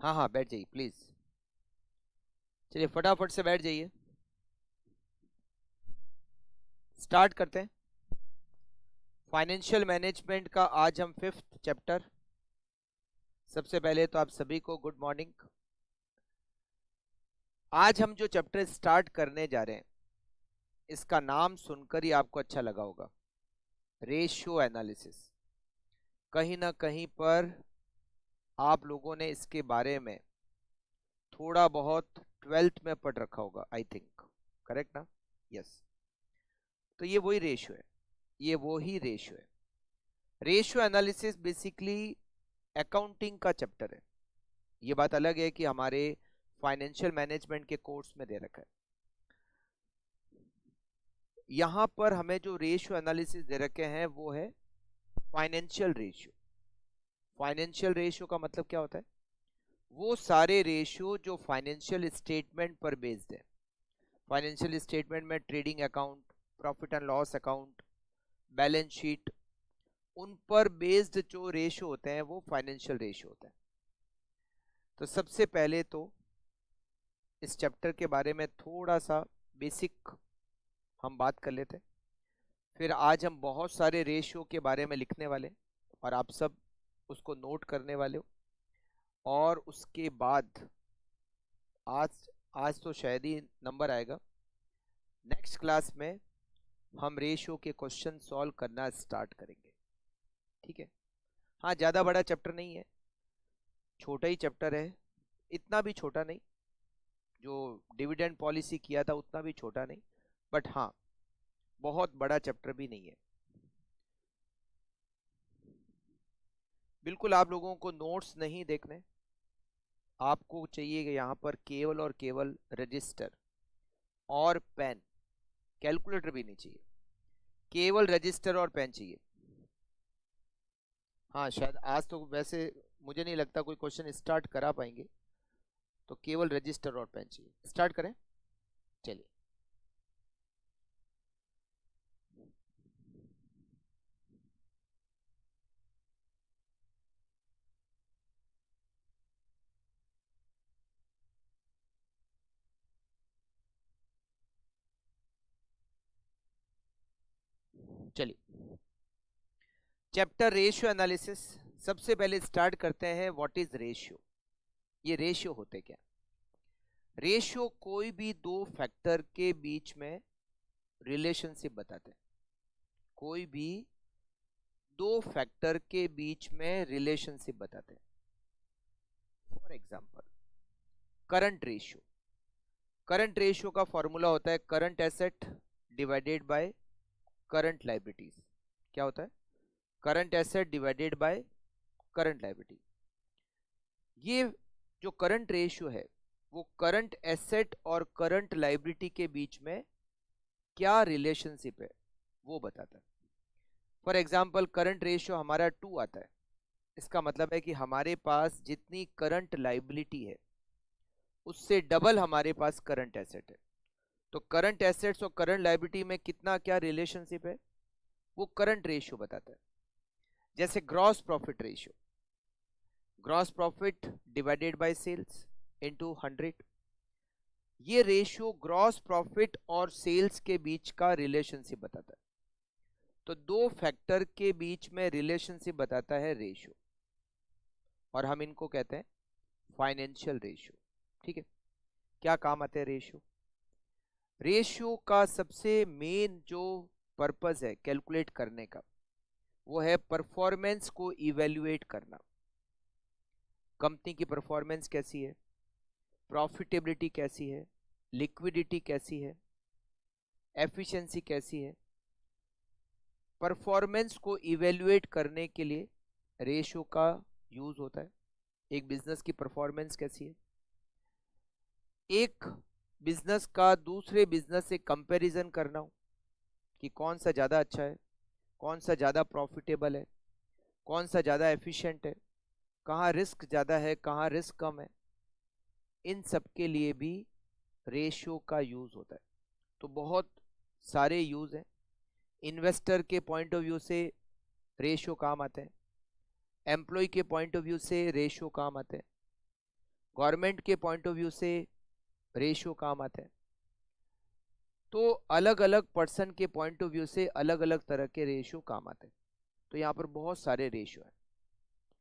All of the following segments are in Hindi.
हाँ हाँ, बैठ जाइए प्लीज। चलिए फटाफट से बैठ जाइए, स्टार्ट करते हैं। फाइनेंशियल मैनेजमेंट का आज हम 5th चैप्टर। सबसे पहले तो आप सभी को गुड मॉर्निंग। आज हम जो चैप्टर स्टार्ट करने जा रहे हैं, इसका नाम सुनकर ही आपको अच्छा लगा होगा, रेशियो एनालिसिस। कहीं ना कहीं पर आप लोगों ने इसके बारे में थोड़ा बहुत 12th में पढ़ रखा होगा, आई थिंक। करेक्ट ना? यस। तो ये वही रेशियो है, ये वो ही रेशियो है। रेशियो एनालिसिस बेसिकली अकाउंटिंग का चैप्टर है। ये बात अलग है कि हमारे फाइनेंशियल मैनेजमेंट के कोर्स में दे रखा है। यहां पर हमें जो रेशियो एनालिसिस दे रखे हैं वो है फाइनेंशियल रेशियो। फाइनेंशियल रेशियो का मतलब क्या होता है? वो सारे रेशियो जो फाइनेंशियल स्टेटमेंट पर बेस्ड है। फाइनेंशियल स्टेटमेंट में trading account, profit and loss account, balance sheet, उन पर बेस्ड जो रेशियो होते हैं वो फाइनेंशियल रेशियो होते हैं। तो सबसे पहले तो इस चैप्टर के बारे में थोड़ा सा बेसिक हम बात कर लेते हैं। फिर आज हम बहुत सारे रेशियो के बारे में लिखने वाले हैं और आप सब उसको नोट करने वाले हो। और उसके बाद आज आज तो शायद ही नंबर आएगा, नेक्स्ट क्लास में हम रेशियो के क्वेश्चन सॉल्व करना स्टार्ट करेंगे। ठीक है? हाँ, ज़्यादा बड़ा चैप्टर नहीं है, छोटा ही चैप्टर है। इतना भी छोटा नहीं, जो डिविडेंड पॉलिसी किया था उतना भी छोटा नहीं, बट हाँ बहुत बड़ा चैप्टर भी नहीं है। बिल्कुल आप लोगों को नोट्स नहीं देखने, आपको चाहिए कि यहाँ पर केवल और केवल रजिस्टर और पेन, कैलकुलेटर भी नहीं चाहिए, केवल रजिस्टर और पेन चाहिए। हाँ शायद आज तो वैसे मुझे नहीं लगता कोई क्वेश्चन स्टार्ट करा पाएंगे, तो केवल रजिस्टर और पेन चाहिए। स्टार्ट करें? चलिए। चलिए, चैप्टर रेशियो एनालिसिस। सबसे पहले स्टार्ट करते हैं, व्हाट इज रेशियो। ये रेशियो होते क्या? रेशियो कोई भी दो फैक्टर के बीच में रिलेशनशिप बताते हैं। कोई भी दो फैक्टर के बीच में रिलेशनशिप बताते हैं। For example, current ratio. Current ratio का फॉर्मूला होता है current asset divided by current liabilities. क्या होता है? Current asset divided by current liability. ये जो करंट रेशियो है वो करंट एसेट और करंट लाइबिलिटी के बीच में क्या रिलेशनशिप है वो बताता है। फॉर एग्जांपल, करंट रेशियो हमारा 2 आता है, इसका मतलब है कि हमारे पास जितनी करंट लाइबिलिटी है उससे डबल हमारे पास करंट एसेट है। तो करंट एसेट्स और करंट लाइबिलिटी में कितना क्या रिलेशनशिप है वो करंट रेशियो बताता है। जैसे gross profit ratio, gross profit divided by sales into 100। ये रेशियो ग्रॉस प्रॉफिट और सेल्स के बीच का रिलेशनशिप बताता है। तो दो फैक्टर के बीच में रिलेशनशिप बताता है रेशियो, और हम इनको कहते हैं फाइनेंशियल रेशियो। ठीक है? क्या काम आते हैं रेशियो? रेशियो का सबसे मेन जो पर्पस है कैलकुलेट करने का, वो है परफॉर्मेंस को इवेल्युएट करना। कंपनी की परफॉर्मेंस कैसी है, प्रॉफिटेबिलिटी कैसी है, लिक्विडिटी कैसी है, एफिशिएंसी कैसी है। परफॉर्मेंस को इवेल्युएट करने के लिए रेशियो का यूज होता है। एक बिजनेस की परफॉर्मेंस कैसी है, एक बिजनेस का दूसरे बिजनेस से कंपैरिजन करना हो कि कौन सा ज़्यादा अच्छा है, कौन सा ज़्यादा प्रॉफिटेबल है, कौन सा ज़्यादा एफिशिएंट है, कहाँ रिस्क ज़्यादा है, कहाँ रिस्क कम है। इन सब के लिए भी रेशियो का यूज़ होता है। तो बहुत सारे यूज़ हैं। इन्वेस्टर के पॉइंट ऑफ व्यू से रेशियो काम आते हैं, एम्प्लॉय के पॉइंट ऑफ व्यू से रेशियो काम आते हैं, गवर्नमेंट के पॉइंट ऑफ व्यू से रेशियो काम आता है, तो अलग अलग पर्सन के पॉइंट ऑफ व्यू से अलग अलग तरह के रेशियो काम आते हैं। तो यहाँ पर बहुत सारे रेशियो हैं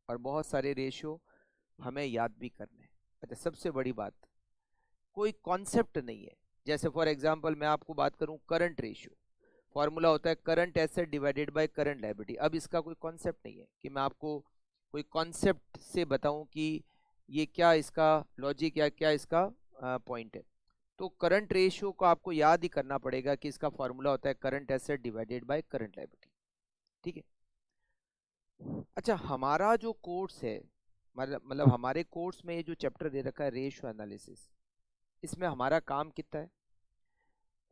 और बहुत सारे रेशियो हमें याद भी करने हैं। अच्छा, सबसे बड़ी बात, कोई कॉन्सेप्ट नहीं है। जैसे फॉर एग्जांपल मैं आपको बात करूं करंट रेशियो, फॉर्मूला होता है current asset divided by current liability. अब इसका कोई कॉन्सेप्ट नहीं है कि मैं आपको कोई कॉन्सेप्ट से बताऊं कि ये क्या इसका लॉजिक या क्या इसका पॉइंट है। तो करंट रेशियो को आपको याद ही करना पड़ेगा कि इसका फॉर्मूला होता है current asset divided by current liability. ठीक है। अच्छा, हमारा जो कोर्स है, मतलब हमारे कोर्स में ये जो चैप्टर दे रखा है रेशियो एनालिसिस, इसमें हमारा काम कितना है?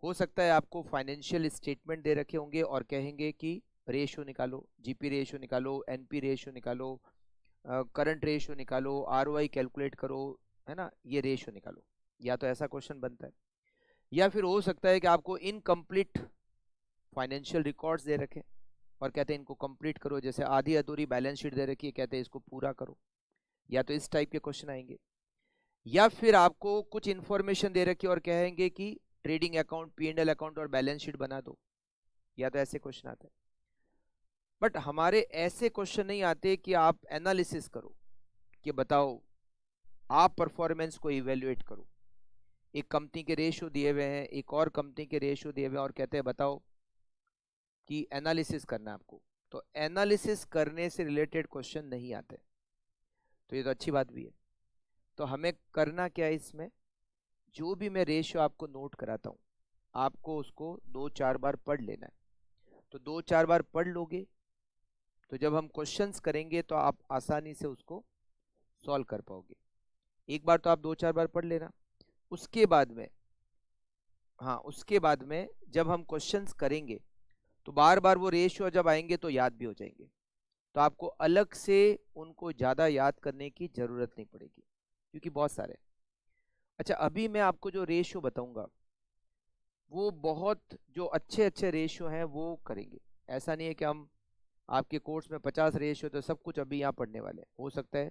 हो सकता है आपको फाइनेंशियल स्टेटमेंट दे रखे होंगे और कहेंगे कि रेशियो निकालो, जीपी रेशियो निकालो, एनपी रेशियो निकालो, करंट रेशियो निकालो, आरओआई कैलकुलेट करो, है ना, ये रेशियो निकालो। या तो ऐसा क्वेश्चन बनता है, या फिर हो सकता है कि आपको इनकम्प्लीट फाइनेंशियल रिकॉर्ड्स दे रखे और कहते हैं इनको कंप्लीट करो, जैसे आधी अधूरी बैलेंस शीट दे रखी है, कहते हैं इसको पूरा करो। या तो इस टाइप के क्वेश्चन आएंगे, या फिर आपको कुछ इंफॉर्मेशन दे रखी है और कहेंगे कि ट्रेडिंग अकाउंट, पी&एल अकाउंट और बैलेंस शीट बना दो। या तो ऐसे क्वेश्चन आते हैं। बट हमारे ऐसे क्वेश्चन नहीं आते कि आप एनालिसिस करो, कि बताओ आप परफॉर्मेंस को इवेल्युएट करो। एक कंपनी के रेशियो दिए हुए हैं, एक और कंपनी के रेशियो दिए हुए हैं और कहते हैं बताओ कि एनालिसिस करना है आपको। तो एनालिसिस करने से रिलेटेड क्वेश्चन नहीं आते, तो ये तो अच्छी बात भी है। तो हमें करना क्या है इसमें, जो भी मैं रेशियो आपको नोट कराता हूँ, आपको उसको 2-4 बार पढ़ लेना है। तो 2-4 बार पढ़ लोगे तो जब हम क्वेश्चंस करेंगे तो आप आसानी से उसको सॉल्व कर पाओगे। एक बार तो आप 2-4 बार पढ़ लेना, उसके बाद में, हाँ, उसके बाद में जब हम क्वेश्चंस करेंगे तो बार बार वो रेशियो जब आएंगे तो याद भी हो जाएंगे, तो आपको अलग से उनको ज़्यादा याद करने की ज़रूरत नहीं पड़ेगी, क्योंकि बहुत सारे। अच्छा, अभी मैं आपको जो रेशियो बताऊंगा वो बहुत जो अच्छे अच्छे रेशियो हैं वो करेंगे। ऐसा नहीं है कि हम आपके कोर्स में 50 रेशियो तो सब कुछ अभी यहाँ पढ़ने वाले हैं। हो सकता है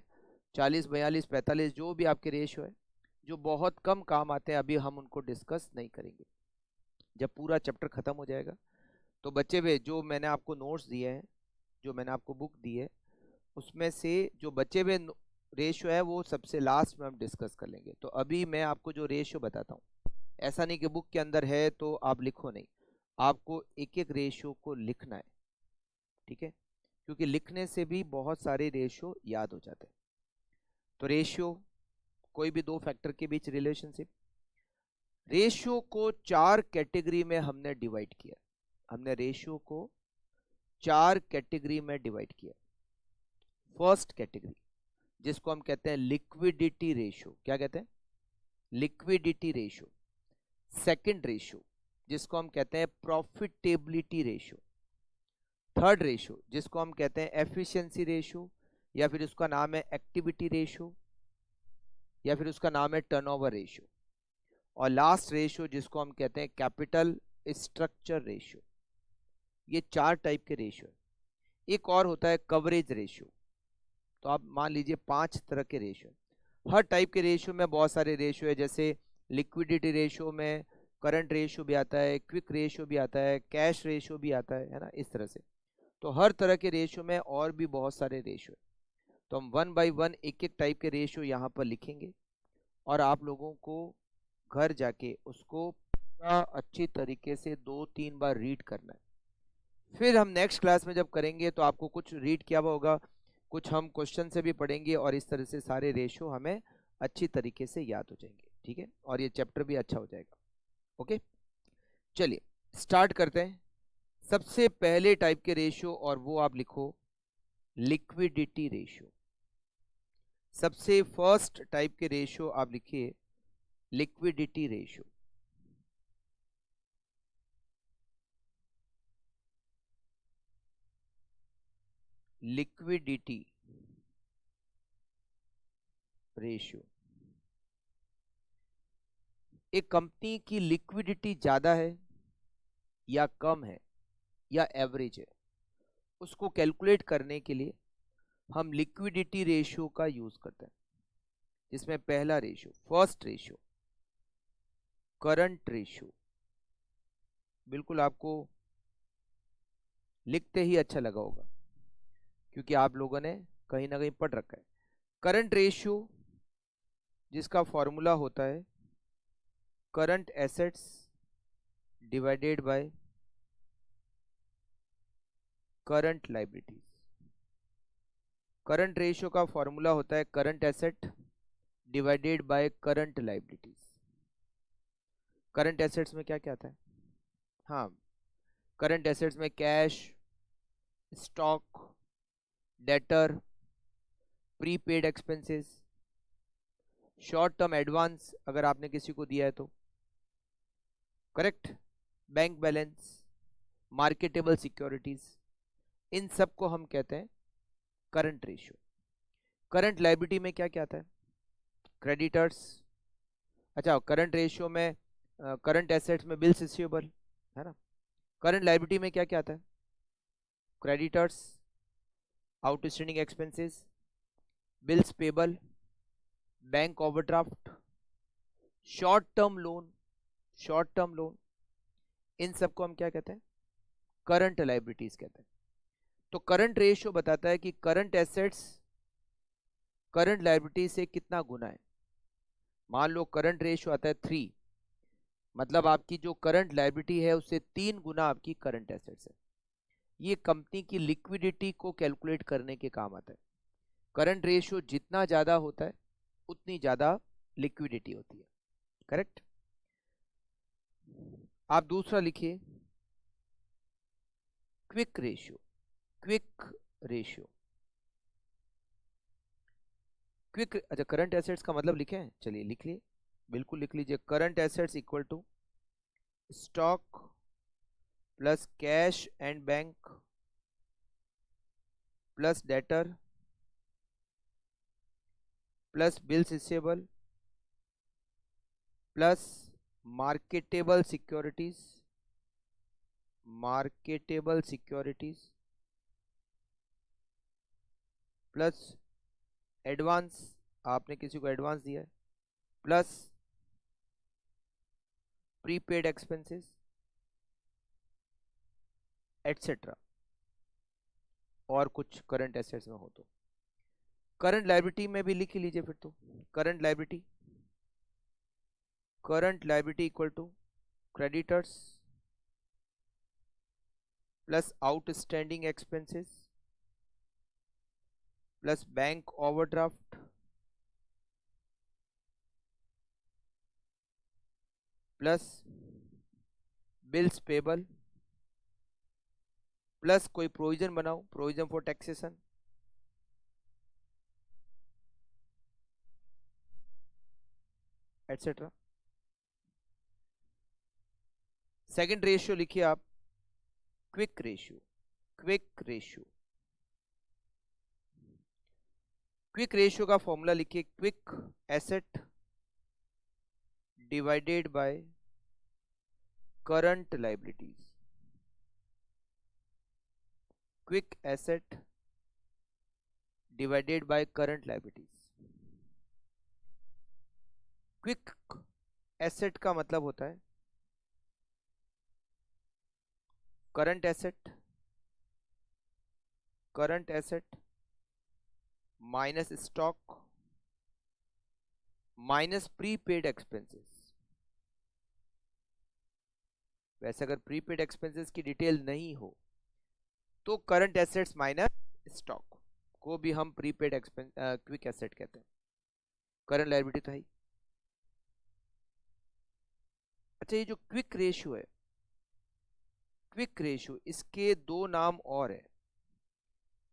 40, 42, 45 जो भी आपके रेशियो है, जो बहुत कम काम आते हैं, अभी हम उनको डिस्कस नहीं करेंगे। जब पूरा चैप्टर खत्म हो जाएगा तो बच्चे हुए जो मैंने आपको नोट्स दिए हैं, जो मैंने आपको बुक दी है, उसमें से जो बचे हुए रेशियो है वो सबसे लास्ट में हम डिस्कस कर लेंगे। तो अभी मैं आपको जो रेशियो बताता हूँ, ऐसा नहीं कि बुक के अंदर है तो आप लिखो, नहीं, आपको एक एक रेशियो को लिखना है। ठीक है, क्योंकि लिखने से भी बहुत सारे रेशियो याद हो जाते हैं। तो रेशियो, कोई भी दो फैक्टर के बीच रिलेशनशिप, रेशियो को 4 कैटेगरी में हमने डिवाइड किया। हमने रेशियो को 4 कैटेगरी में डिवाइड किया। फर्स्ट कैटेगरी जिसको हम कहते हैं लिक्विडिटी रेशियो, क्या कहते हैं? Liquidity ratio. सेकंड रेशियो जिसको हम कहते हैं प्रॉफिटेबिलिटी रेशियो। थर्ड रेशियो जिसको हम कहते हैं एफिशिएंसी रेशियो, या फिर उसका नाम है एक्टिविटी रेशियो, या फिर उसका नाम है टर्नओवर रेशियो। और लास्ट रेशियो जिसको हम कहते हैं कैपिटल स्ट्रक्चर रेशियो। ये 4 टाइप के रेशियो है। एक और होता है कवरेज रेशियो। तो आप मान लीजिए 5 तरह के रेशियो है। हर टाइप के रेशियो में बहुत सारे रेशियो है, जैसे लिक्विडिटी रेशियो में करंट रेशियो भी आता है, क्विक रेशियो भी आता है, कैश रेशियो भी आता है ना, इस तरह से। तो हर तरह के रेशियो में और भी बहुत सारे रेशियो है। तो हम 1 बाय 1 एक एक टाइप के रेशियो यहाँ पर लिखेंगे और आप लोगों को घर जाके उसको पूरा अच्छी तरीके से 2-3 बार रीड करना है। फिर हम नेक्स्ट क्लास में जब करेंगे तो आपको कुछ रीड किया हुआ होगा, कुछ हम क्वेश्चन से भी पढ़ेंगे और इस तरह से सारे रेशियो हमें अच्छी तरीके से याद हो जाएंगे। ठीक है, और ये चैप्टर भी अच्छा हो जाएगा। ओके, चलिए स्टार्ट करते हैं। सबसे पहले टाइप के रेशियो, और वो आप लिखो लिक्विडिटी रेशियो। सबसे फर्स्ट टाइप के रेशियो आप लिखिए लिक्विडिटी रेशियो। लिक्विडिटी रेशियो, एक कंपनी की लिक्विडिटी ज्यादा है या कम है या एवरेज है, उसको कैलकुलेट करने के लिए हम लिक्विडिटी रेशियो का यूज करते हैं। जिसमें पहला ratio, first ratio current ratio, बिल्कुल आपको लिखते ही अच्छा लगा होगा क्योंकि आप लोगों ने कहीं ना कहीं पढ़ रखा है। करंट रेशियो जिसका फॉर्मूला होता है current assets divided by current liabilities. Current ratio का फॉर्मूला होता है current asset divided by current liabilities. Current assets में क्या क्या आता है? हाँ, करंट एसेट्स में cash, stock, debtor, prepaid expenses, short term advance अगर आपने किसी को दिया है तो, correct, bank balance, marketable securities, इन सब को हम कहते हैं करंट रेशियो। करंट लायबिलिटी में क्या क्या आता है? क्रेडिटर्स, अच्छा करंट रेशियो में करंट एसेट्स में बिल्स रिसीवेबल है ना। करंट लायबिलिटी में क्या क्या आता है? Creditors, outstanding expenses, bills payable, bank overdraft, short term loan, short term loan, इन सबको हम क्या कहते हैं? करंट लायबिलिटीज कहते हैं। तो करंट रेशियो बताता है कि करंट एसेट्स करंट लायबिलिटी से कितना गुना है। मान लो करंट रेशियो आता है 3, मतलब आपकी जो करंट लायबिलिटी है उससे 3 गुना आपकी करंट एसेट्स है। ये कंपनी की लिक्विडिटी को कैलकुलेट करने के काम आता है। करंट रेशियो जितना ज्यादा होता है उतनी ज्यादा लिक्विडिटी होती है, करेक्ट। आप दूसरा लिखिए quick ratio. Quick ratio, quick, अच्छा करंट एसेट्स का मतलब लिखे हैं, चलिए लिख लिए, बिल्कुल लिख लीजिए। Current assets equal to stock plus cash and bank plus debtor plus bills receivable plus marketable securities, marketable securities plus advance, आपने किसी को एडवांस दिया है, प्लस प्रीपेड एक्सपेंसेस एटसेट्रा, और कुछ करंट एसेट्स में हो तो। करंट लायबिलिटी में भी लिख लीजिए फिर तो। Current liability, current liability equal to creditors plus outstanding expenses plus bank overdraft plus bills payable plus कोई प्रोविजन बनाओ, provision for taxation, etcetera. Second ratio लिखिए आप quick ratio. Quick ratio, quick ratio का फॉर्मूला लिखिए quick asset divided by current liabilities. Quick asset divided by current liabilities. Quick asset का मतलब होता है current asset, current asset minus stock minus prepaid expenses. वैसे अगर प्रीपेड एक्सपेंसेस की डिटेल नहीं हो तो करंट एसेट्स माइनस स्टॉक को भी हम प्रीपेड एक्सपेंस क्विक एसेट कहते हैं। करंट लायबिलिटी तो है ही। अच्छा ये जो क्विक रेशियो है, क्विक रेशियो, इसके दो नाम और है।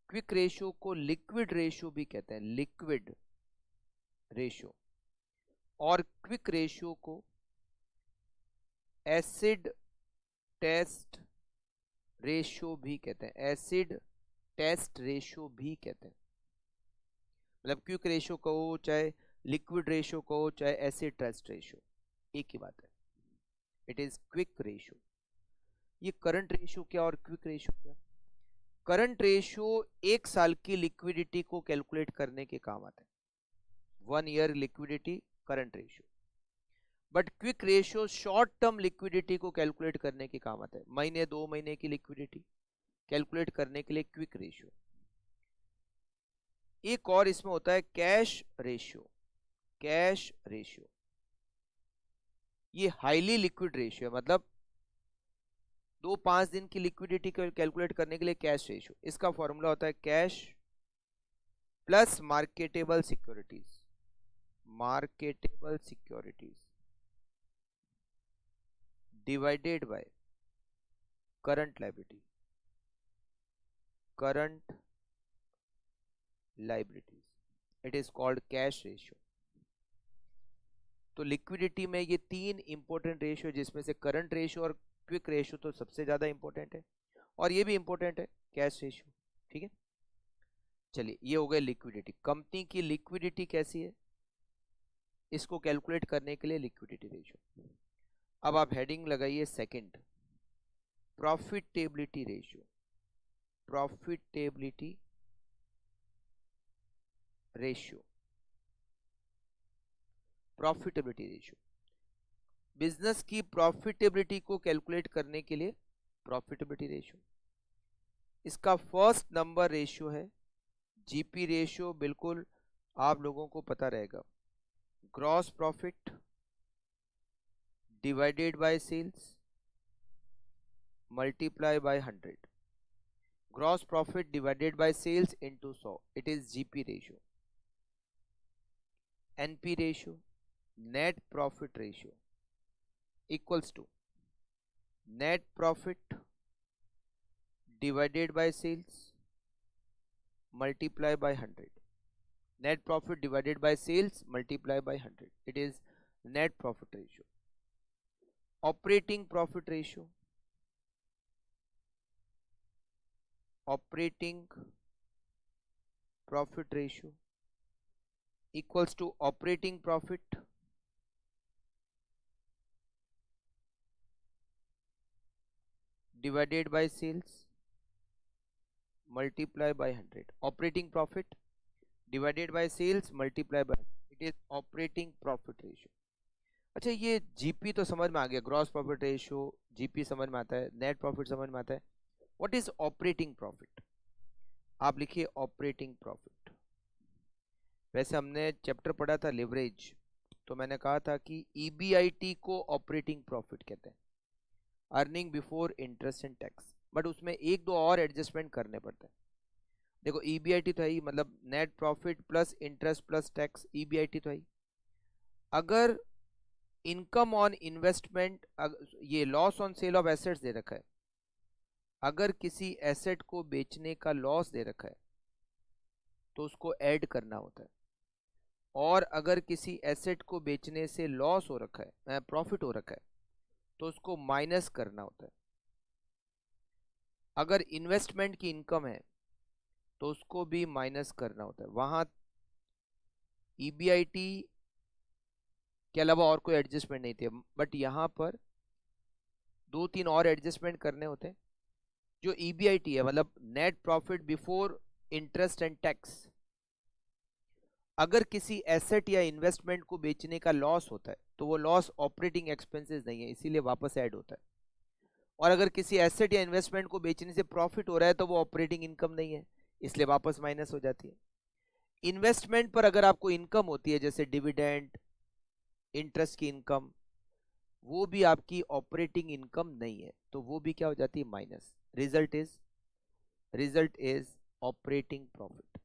क्विक रेशियो को लिक्विड रेशियो भी कहते हैं, लिक्विड रेशियो, और क्विक रेशियो को एसिड टेस्ट रेशियो भी कहते हैं, एसिड टेस्ट रेशियो भी कहते हैं। मतलब क्विक रेशियो कहो चाहे लिक्विड रेशियो कहो चाहे एसिड टेस्ट रेशियो, एक ही बात है, इट इज क्विक रेशियो। ये करंट रेशियो क्या और क्विक रेशियो क्या? करंट रेशियो 1 साल की लिक्विडिटी को कैलकुलेट करने के काम आता है। 1 year liquidity current ratio. But quick ratio short term liquidity को कैलकुलेट करने के काम आता है। महीने 2 महीने की लिक्विडिटी कैलकुलेट करने के लिए क्विक रेशियो। एक और इसमें होता है कैश रेशियो। कैश रेशियो ये हाईली लिक्विड रेशियो है, मतलब 2-5 दिन की लिक्विडिटी कैलकुलेट करने के लिए कैश रेशियो। इसका फॉर्मूला होता है cash plus marketable securities. Marketable securities divided by current liability. Current liabilities, it is called cash ratio. तो लिक्विडिटी में ये 3 इंपॉर्टेंट रेशियो, जिसमें से करंट रेशियो और क्विक रेशियो तो सबसे ज्यादा इंपॉर्टेंट है, और ये भी इंपॉर्टेंट है कैश रेशियो। ठीक है, चलिए ये हो गया लिक्विडिटी। कंपनी की लिक्विडिटी कैसी है इसको कैलकुलेट करने के लिए लिक्विडिटी रेशियो। अब आप हेडिंग लगाइए second, profitability ratio. Profitability ratio, profitability ratio, business की प्रॉफिटेबिलिटी को कैलकुलेट करने के लिए प्रॉफिटेबिलिटी रेशियो। इसका फर्स्ट नंबर रेशियो है जीपी रेशियो। बिल्कुल आप लोगों को पता रहेगा, gross profit divided by sales multiply by 100। Gross profit divided by sales into 100, it is GP ratio. NP ratio, net profit ratio, equals to net profit divided by sales multiply by 100। net profit divided by sales multiply by 100, it is net profit ratio। operating profit ratio, operating profit ratio equals to operating profit divided by sales multiply by 100। operating profit divided by sales multiply by 100, it is operating profit ratio। अच्छा, ये जीपी तो समझ में आ गया, ग्रॉस प्रॉफिट रेशियो जीपी समझ में आता है, नेट प्रॉफिट समझ में आता है। What is operating profit? आप लिखिए ऑपरेटिंग प्रॉफिट। वैसे हमने चैप्टर पढ़ा था लिवरेज, तो मैंने कहा था कि ईबीआईटी को ऑपरेटिंग प्रॉफिट कहते हैं, earning before interest and tax. But उसमें 1-2 और एडजस्टमेंट करने पड़ते हैं। देखो ईबीआईटी तो है ही, मतलब net profit plus interest plus tax, EBIT तो है ही। अगर इनकम ऑन इन्वेस्टमेंट, ये loss on sale of assets दे रखा है, अगर किसी एसेट को बेचने का लॉस दे रखा है तो उसको ऐड करना होता है, और अगर किसी एसेट को बेचने से लॉस हो रखा है, प्रॉफिट हो रखा है, तो उसको माइनस करना होता है। अगर इन्वेस्टमेंट की इनकम है तो उसको भी माइनस करना होता है। वहां ईबीआईटी के अलावा और कोई एडजस्टमेंट नहीं थे, बट यहां पर 2-3 और एडजस्टमेंट करने होते हैं। जो ईबीआईटी है, मतलब net profit before interest and tax, अगर किसी एसेट या इन्वेस्टमेंट को बेचने का लॉस होता है तो वो लॉस ऑपरेटिंग एक्सपेंसेस नहीं है, इसीलिए वापस ऐड होता है। और अगर किसी एसेट या इन्वेस्टमेंट को बेचने से प्रॉफिट हो रहा है तो वो ऑपरेटिंग इनकम नहीं है, इसलिए वापस माइनस हो जाती है। इन्वेस्टमेंट पर अगर आपको इनकम होती है, जैसे डिविडेंड, इंटरेस्ट की इनकम, वो भी आपकी ऑपरेटिंग इनकम नहीं है, तो वो भी क्या हो जाती है, minus. Result is operating profit.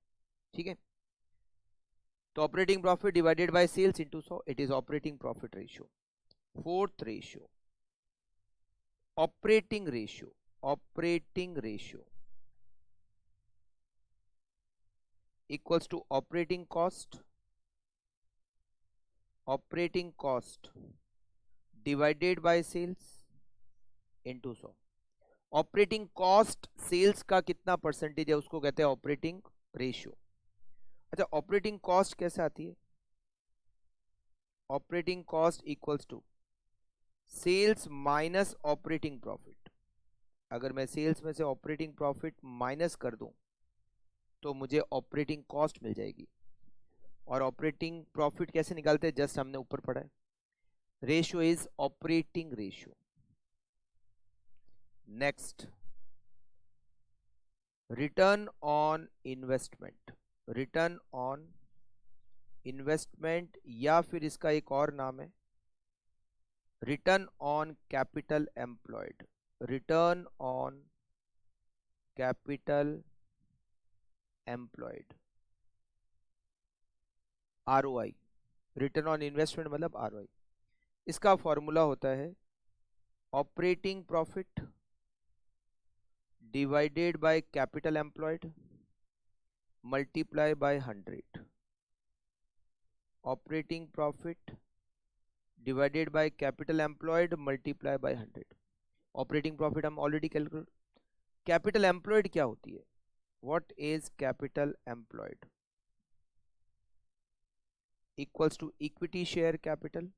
ठीक है, तो operating profit divided by sales into 100, it is operating profit ratio. Fourth ratio, operating ratio. Operating ratio equals to operating cost, operating cost divided by sales into 100। Operating cost sales का कितना परसेंटेज है उसको कहते हैं ऑपरेटिंग रेशियो। अच्छा, ऑपरेटिंग कॉस्ट कैसे आती है? Operating cost equals to sales minus operating profit. अगर मैं सेल्स में से ऑपरेटिंग प्रॉफिट माइनस कर दूं तो मुझे ऑपरेटिंग कॉस्ट मिल जाएगी। और ऑपरेटिंग प्रॉफिट कैसे निकालते हैं, जस्ट हमने ऊपर पढ़ा है। Ratio is operating ratio. Next, return on investment. Return on investment या फिर इसका एक और नाम है return on capital employed. Return on capital employed, ROI. Return on investment मतलब आरओआई। इसका फॉर्मूला होता है operating profit divided by capital employed multiply by 100। Operating profit divided by capital employed multiply by 100। Operating profit हम ऑलरेडी कैलकुलेट। कैपिटल एम्प्लॉयड क्या होती है, what is capital employed, equals to equity share capital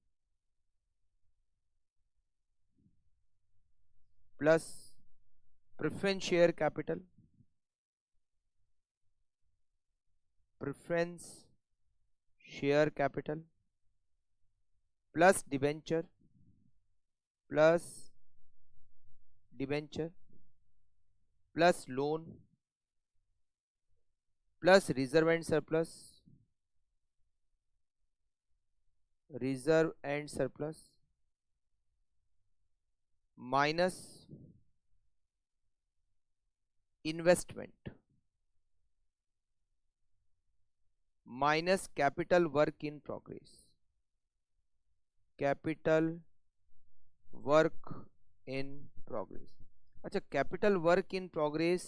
plus preference share capital, preference share capital plus debenture, plus debenture plus loan plus reserve and surplus, reserve and surplus minus investment minus capital work in progress. Capital work in progress. अच्छा, capital work in progress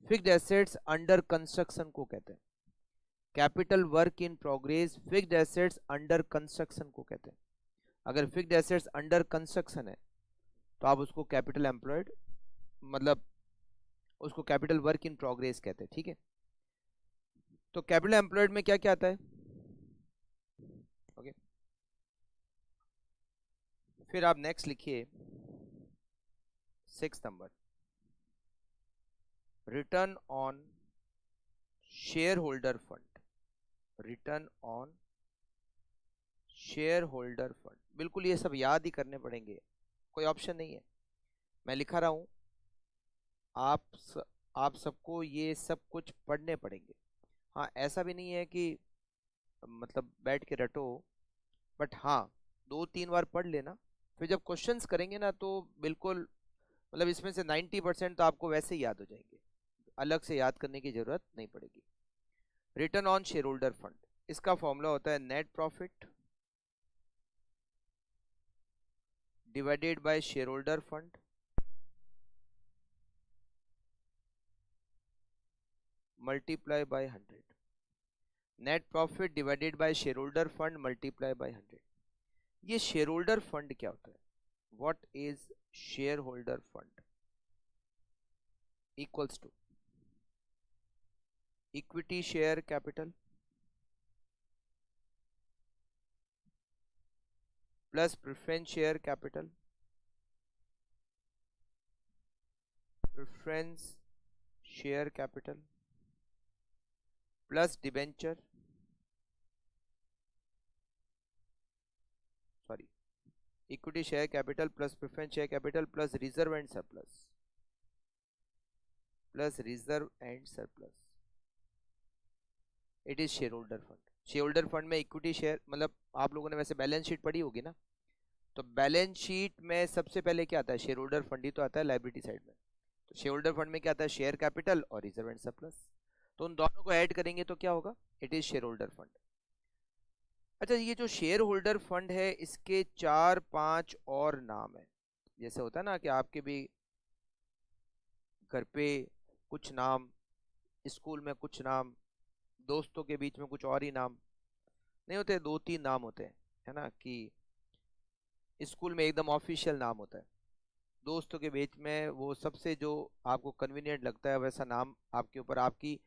fixed assets under construction को कहते हैं। Capital work in progress fixed assets under construction को कहते हैं। अगर फिक्स्ड एसेट्स अंडर कंस्ट्रक्शन है तो आप उसको कैपिटल एम्प्लॉयड मतलब उसको कैपिटल वर्क इन प्रोग्रेस कहते हैं, ठीक है। तो कैपिटल एम्प्लॉयड में क्या क्या आता है, ओके। फिर आप नेक्स्ट लिखिए 6 number, return on share holder fund. Return on share holder fund, बिल्कुल ये सब याद ही करने पड़ेंगे, कोई ऑप्शन नहीं है। मैं लिखा रहा हूं, आप सबको ये सब कुछ पढ़ने पड़ेंगे। हाँ, ऐसा भी नहीं है कि मतलब बैठ के रटो, बट हाँ 2-3 बार पढ़ लेना, फिर जब क्वेश्चंस करेंगे ना तो बिल्कुल मतलब इसमें से 90% तो आपको वैसे ही याद हो जाएंगे, अलग से याद करने की जरूरत नहीं पड़ेगी। Return on share holder fund, इसका फॉर्मूला होता है net profit divided by share holder fund multiply by 100। Net profit divided by share holder fund multiply by 100। ये शेयर होल्डर फंड क्या होता है, what is share holder fund, equals to equity share capital plus preference share capital, preference share capital plus debenture, sorry equity share capital plus preference share capital plus reserve and surplus, plus reserve and surplus, it is share holder fund. Share holder fund में इक्विटी शेयर मतलब आप लोगों ने वैसे बैलेंस शीट पढ़ी होगी ना, तो बैलेंस शीट में सबसे पहले क्या आता है, शेयर होल्डर फंड ही तो आता है लायबिलिटी साइड में। तो शेयर होल्डर फंड में क्या आता है, शेयर कैपिटल और रिजर्व एंड सरप्लस, तो उन दोनों को ऐड करेंगे तो क्या होगा, it is share holder fund. अच्छा, ये जो शेयर होल्डर फंड है इसके 4-5 और नाम है। जैसे होता है ना कि आपके भी घर पे कुछ नाम, स्कूल में कुछ नाम, दोस्तों के बीच में कुछ और ही नाम नहीं होते, 2-3 नाम होते हैं, है ना। कि स्कूल में एकदम ऑफिशियल नाम होता है, दोस्तों के बीच में वो सबसे जो आपको कन्वीनियंट लगता है वैसा नाम आपके ऊपर आपकी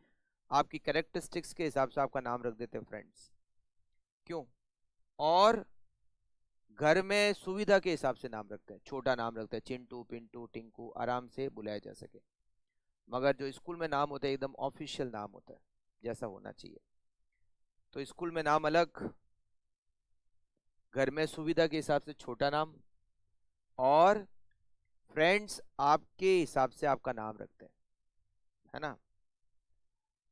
आपकी कैरेक्टरिस्टिक्स के हिसाब से आपका नाम रख देते हैं फ्रेंड्स, क्यों। और घर में सुविधा के हिसाब से नाम रखते हैं, छोटा नाम रखते हैं, चिंटू पिंटू टिंकू, आराम से बुलाया जा सके। मगर जो स्कूल में नाम होता है एकदम ऑफिशियल नाम होता है, जैसा होना चाहिए। तो स्कूल में नाम अलग, घर में सुविधा के हिसाब से छोटा नाम, और फ्रेंड्स आपके हिसाब से आपका नाम रखते हैं, है ना।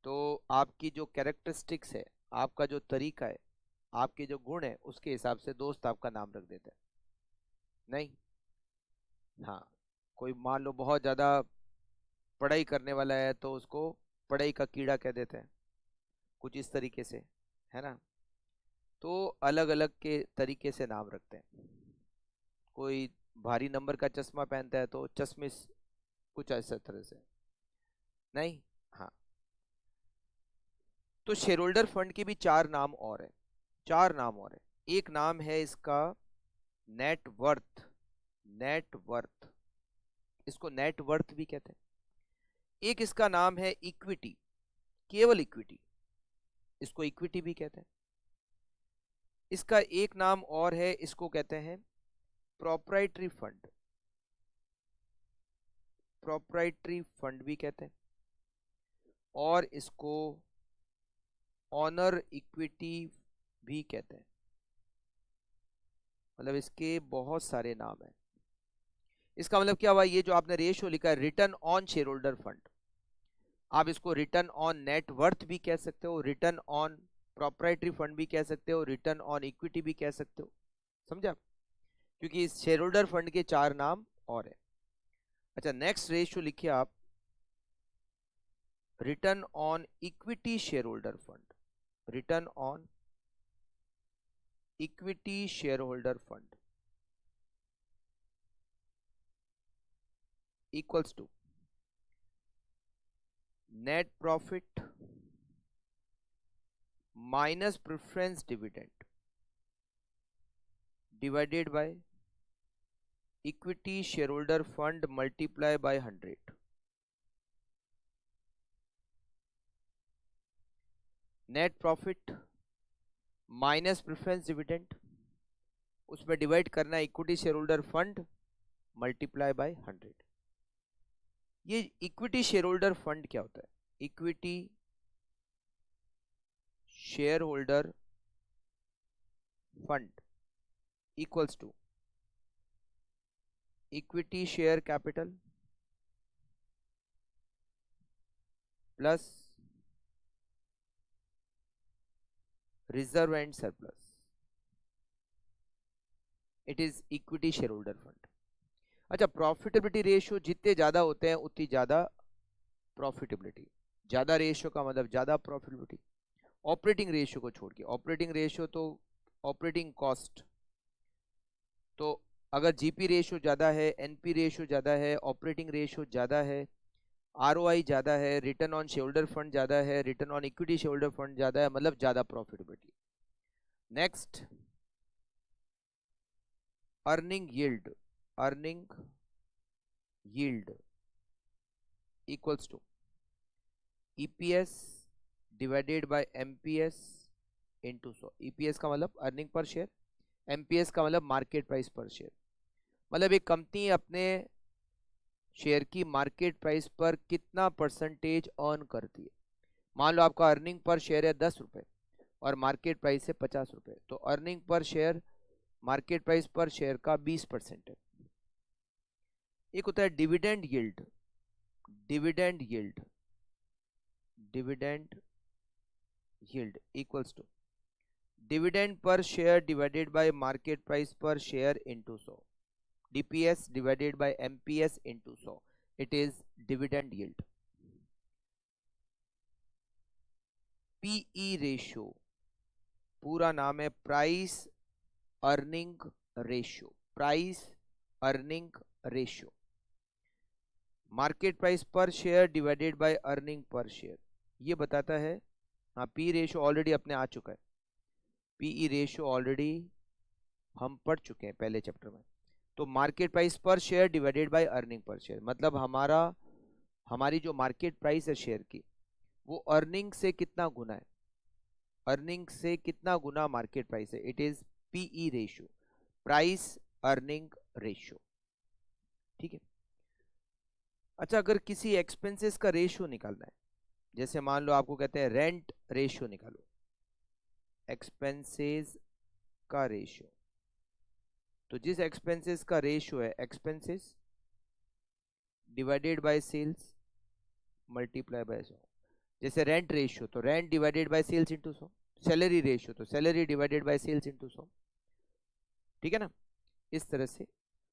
तो आपकी जो कैरेक्टरिस्टिक्स है, आपका जो तरीका है, आपके जो गुण है, उसके हिसाब से दोस्त आपका नाम रख देते हैं। नहीं, हाँ, कोई मान लो बहुत ज्यादा पढ़ाई करने वाला है तो उसको पढ़ाई का कीड़ा कह देते हैं, कुछ इस तरीके से, है ना। तो अलग अलग के तरीके से नाम रखते हैं। कोई भारी नंबर का चश्मा पहनता है तो चश्मिश, कुछ ऐसा तरह से। नहीं, हाँ। तो शेयर होल्डर फंड के भी चार नाम और है, चार नाम और है। एक नाम है इसका नेट वर्थ, नेट वर्थ, इसको नेट वर्थ भी कहते हैं। एक इसका नाम है इक्विटी, केवल इक्विटी, इसको इक्विटी भी कहते हैं। इसका एक नाम और है, इसको कहते हैं प्रोप्राइटरी फंड, प्रोप्राइटरी फंड भी कहते हैं। और इसको ऑनर इक्विटी भी कहते हैं। मतलब इसके बहुत सारे नाम हैं। इसका मतलब क्या हुआ, ये जो आपने रेशियो लिखा है return on share holder fund, आप इसको रिटर्न ऑन नेट वर्थ भी कह सकते हो, रिटर्न ऑन प्रोप्राइटरी फंड भी कह सकते हो, रिटर्न ऑन इक्विटी भी कह सकते हो। समझा, क्योंकि इस शेयर होल्डर फंड के चार नाम और है। अच्छा, नेक्स्ट रेशियो लिखिए आप, return on equity share holder fund, return on equity share holder fund equals to net profit minus preference dividend divided by equity share holder fund multiply by 100। Net profit minus preference dividend, उसमें डिवाइड करना है equity share holder fund multiply by 100। ये इक्विटी शेयर होल्डर फंड क्या होता है, equity share holder fund equals to equity share capital plus reserve and surplus, it is equity share holder fund. अच्छा, प्रॉफिटेबिलिटी रेशियो जितने ज्यादा होते हैं उतनी ज्यादा प्रॉफिटेबिलिटी, ज्यादा रेशियो का मतलब ज्यादा प्रॉफिटेबिलिटी। ऑपरेटिंग रेशियो को छोड़ के, ऑपरेटिंग रेशियो तो ऑपरेटिंग कॉस्ट, तो अगर जीपी रेशियो ज्यादा है, एनपी रेशियो ज्यादा है, ऑपरेटिंग रेशियो ज्यादा है, आरओआई ज्यादा है, return on share holder fund ज्यादा है, return on equity share holder fund ज्यादा है, मतलब ज्यादा profitability. Next, earning yield, earning yield equals to EPS divided by MPS into 100। EPS का मतलब अर्निंग पर शेयर, एमपीएस का मतलब मार्केट प्राइस पर शेयर। मतलब एक कंपनी अपने शेयर की मार्केट प्राइस पर कितना परसेंटेज अर्न करती है। मान लो आपका अर्निंग पर शेयर है 10 रुपए और मार्केट प्राइस है 50 रुपए, तो earning per share market price per share का 20% है। एक होता है dividend yield, dividend yield, dividend yield equals to dividend per share divided by market price per share into 100, DPS divided by MPS into 100, it is dividend yield. PE ratio पूरा नाम है price earning ratio, price earning ratio, market price per share divided by earning per share, ये बताता है। हाँ, पी रेशियो ऑलरेडी अपने आ चुका है, पीई रेशियो ऑलरेडी हम पढ़ चुके हैं पहले चैप्टर में। तो market price per share divided by earning per share, मतलब हमारी जो मार्केट प्राइस है शेयर की, वो अर्निंग से कितना गुना है, अर्निंग से कितना गुना मार्केट प्राइस है, it is PE ratio, price earning ratio. ठीक है। अच्छा, अगर किसी एक्सपेंसेस का रेशियो निकालना है, जैसे मान लो आपको कहते हैं रेंट रेशियो निकालो, एक्सपेंसेस का रेशियो। तो जिस एक्सपेंसेस का रेशियो है expenses divided by sales multiply by 100। जैसे रेंट रेशियो तो rent divided by sales into 100, salary ratio तो salary divided by sales into 100। ठीक है ना, इस तरह से।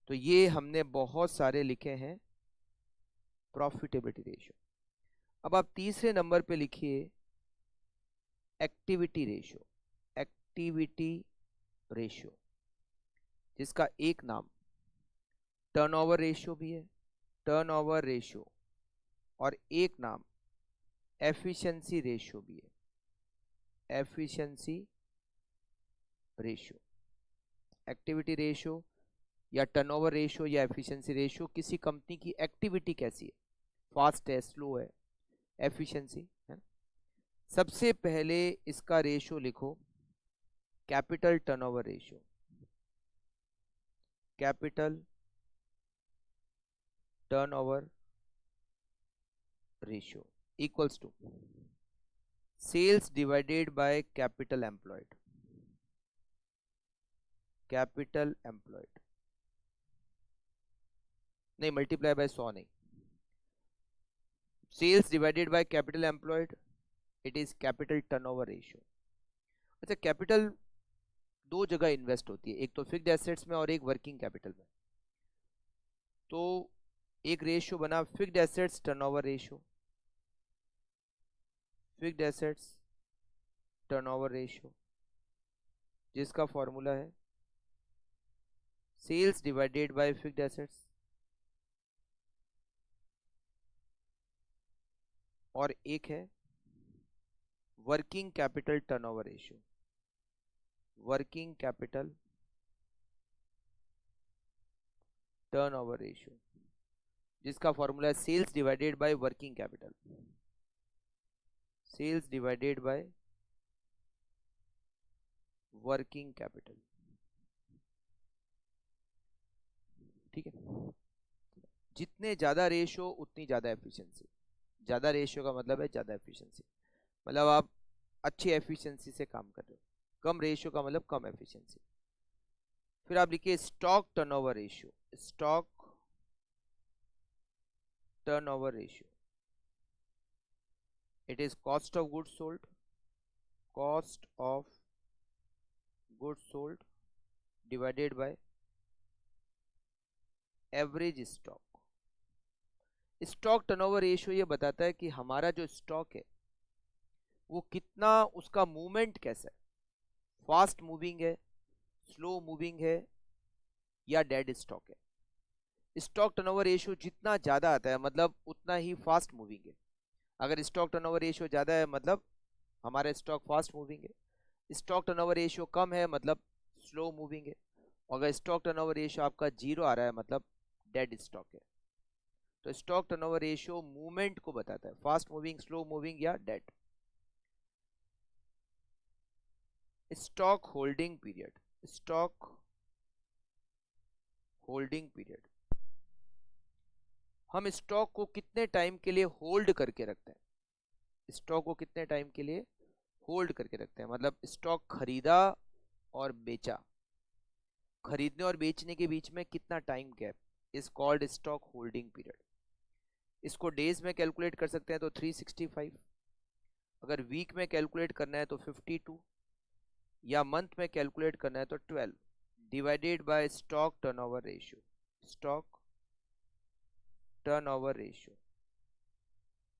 तो ये हमने बहुत सारे लिखे हैं प्रॉफिटेबिलिटी रेशियो। अब आप तीसरे नंबर पे लिखिए एक्टिविटी रेशियो। एक्टिविटी रेशियो जिसका एक नाम टर्नओवर रेशियो भी है, टर्नओवर रेशियो, और एक नाम एफिशिएंसी रेशियो भी है, एफिशिएंसी रेशियो। एक्टिविटी रेशियो या टर्नओवर रेशियो या एफिशिएंसी रेशियो किसी कंपनी की एक्टिविटी कैसी है, फास्ट है, स्लो है, एफिशिएंसी है। सबसे पहले इसका रेशियो लिखो capital turnover ratio. Capital turnover ratio equals to sales divided by capital employed. Capital employed नहीं, मल्टीप्लाई बाय 100 नहीं, sales divided by capital employed, it is capital turnover ratio. अच्छा, कैपिटल दो जगह इन्वेस्ट होती है, एक तो फिक्स्ड एसेट्स में और एक वर्किंग कैपिटल में। तो एक रेशियो बना fixed assets turnover ratio, fixed assets turnover ratio, जिसका फॉर्मूला है sales divided by fixed assets, और एक है working capital turnover ratio, working capital turnover ratio, जिसका फॉर्मूला है sales divided by working capital, sales divided by working capital. ठीक है, जितने ज्यादा रेशियो उतनी ज्यादा एफिशिएंसी। ज्यादा रेशियो का मतलब है ज्यादा एफिशिएंसी, मतलब आप अच्छी एफिशिएंसी से काम कर रहे हो। कम रेशियो का मतलब कम एफिशिएंसी। फिर आप लिखिए stock turnover ratio. Stock turnover ratio, it is cost of goods sold, cost of goods sold divided by average stock. Stock turnover ratio ये बताता है कि हमारा जो स्टॉक है वो कितना, उसका मूवमेंट कैसा है, फास्ट मूविंग है, स्लो मूविंग है, या डेड स्टॉक है। स्टॉक टर्नओवर रेशियो जितना ज्यादा आता है मतलब उतना ही फास्ट मूविंग है। अगर स्टॉक टर्नओवर रेशियो ज्यादा है मतलब हमारा स्टॉक फास्ट मूविंग है। स्टॉक टर्नओवर रेशियो कम है मतलब स्लो मूविंग है। अगर स्टॉक टर्नओवर रेशियो आपका 0 आ रहा है मतलब डेड स्टॉक है। तो स्टॉक टर्नओवर रेशियो मूवमेंट को बताता है, फास्ट मूविंग, स्लो मूविंग या dead. Stock holding period, stock holding period, हम स्टॉक को कितने टाइम के लिए होल्ड करके रखते हैं। स्टॉक को कितने टाइम के लिए होल्ड करके रखते हैं, मतलब स्टॉक खरीदा और बेचा, खरीदने और बेचने के बीच में कितना time gap is called stock holding period. इसको डेज में कैलकुलेट कर सकते हैं तो 365, अगर वीक में कैलकुलेट करना है तो 52, या मंथ में कैलकुलेट करना है तो 12 divided by stock turnover ratio. Stock turnover ratio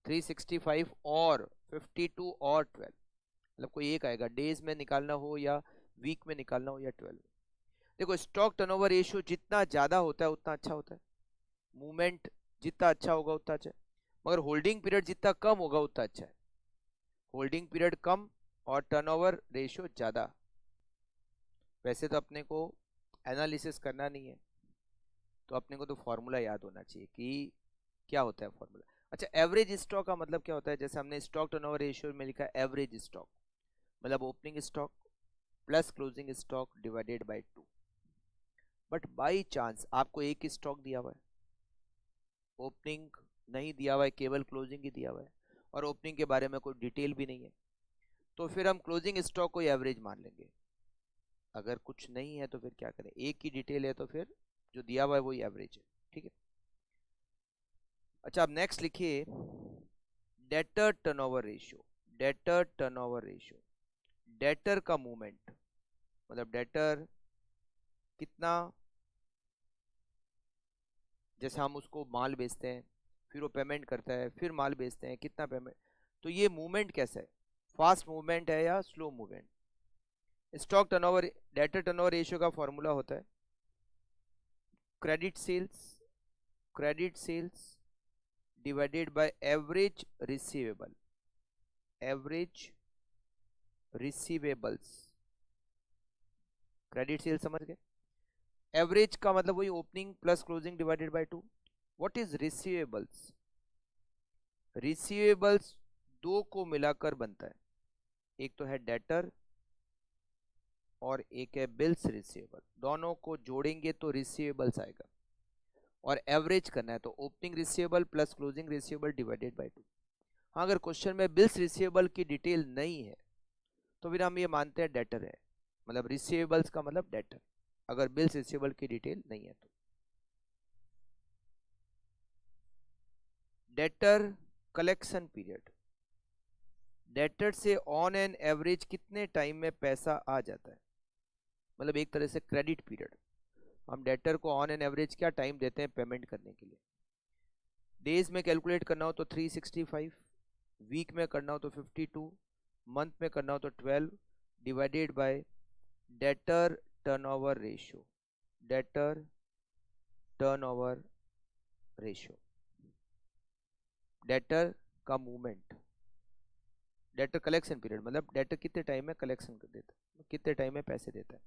365 और 52 और 12, मतलब कोई एक आएगा, डेज में निकालना हो या वीक में निकालना हो या 12। देखो स्टॉक टर्नओवर रेशियो जितना ज्यादा होता है उतना अच्छा होता है, मूवमेंट जितना अच्छा होगा उतना अच्छा है, मगर होल्डिंग पीरियड जितना कम होगा उतना अच्छा है। होल्डिंग पीरियड कम और टर्नओवर रेशियो ज्यादा। वैसे तो अपने को एनालिसिस करना नहीं है, तो अपने को तो फॉर्मूला याद होना चाहिए कि क्या होता है फॉर्मूला। अच्छा, एवरेज स्टॉक का मतलब क्या होता है, जैसे हमने स्टॉक टर्नओवर रेशियो में लिखा है एवरेज स्टॉक, मतलब opening stock plus closing stock divided by 2। But by chance आपको एक ही स्टॉक दिया हुआ है, ओपनिंग नहीं दिया हुआ है, केवल क्लोजिंग ही दिया हुआ है, और ओपनिंग के बारे में कोई डिटेल भी नहीं है, तो फिर हम क्लोजिंग स्टॉक को एवरेज मान लेंगे। अगर कुछ नहीं है तो फिर क्या करें, एक ही डिटेल है तो फिर जो दिया हुआ है वही एवरेज है। ठीक है, अच्छा अब नेक्स्ट लिखिए debtor turnover ratio. Debtor turnover ratio, debtor का मूवमेंट, मतलब डेटर कितना, जैसे हम उसको माल बेचते हैं, फिर वो पेमेंट करता है, फिर माल बेचते हैं, कितना पेमेंट, तो ये मूवमेंट कैसा है, फास्ट मूवमेंट है या slow movement. Stock turnover, debtor turnover ratio का फॉर्मूला होता है credit sales, credit sales divided by average receivable, average receivables. Credit sales समझ गए, एवरेज का मतलब वही opening plus closing divided by 2। What is receivables, receivables दो को मिलाकर बनता है, एक तो है डेटर और एक है बिल्स रिसीवेबल, दोनों को जोड़ेंगे तो रिसीवेबल्स आएगा, और एवरेज करना है तो opening receivable plus closing receivable divided by 2। हाँ, अगर क्वेश्चन में बिल्स रिसीवेबल की डिटेल नहीं है तो फिर हम ये मानते हैं डेटर है, मतलब रिसीवेबल्स का मतलब डेटर, अगर बिल्स रिसीवेबल की डिटेल नहीं है तो। डेटर कलेक्शन पीरियड, डेटर से ऑन एन एवरेज कितने टाइम में पैसा आ जाता है, मतलब एक तरह से क्रेडिट पीरियड। हम डेटर को ऑन एन एवरेज क्या टाइम देते हैं पेमेंट करने के लिए। डेज में कैलकुलेट करना हो तो 365, वीक में करना हो तो 52, मंथ में करना हो तो 12 divided by debtor turnover ratio, debtor turnover ratio, debtor का मूवमेंट, डेटर कलेक्शन पीरियड मतलब डेटर कितने टाइम में कलेक्शन कर देता है, कितने टाइम में पैसे देता है।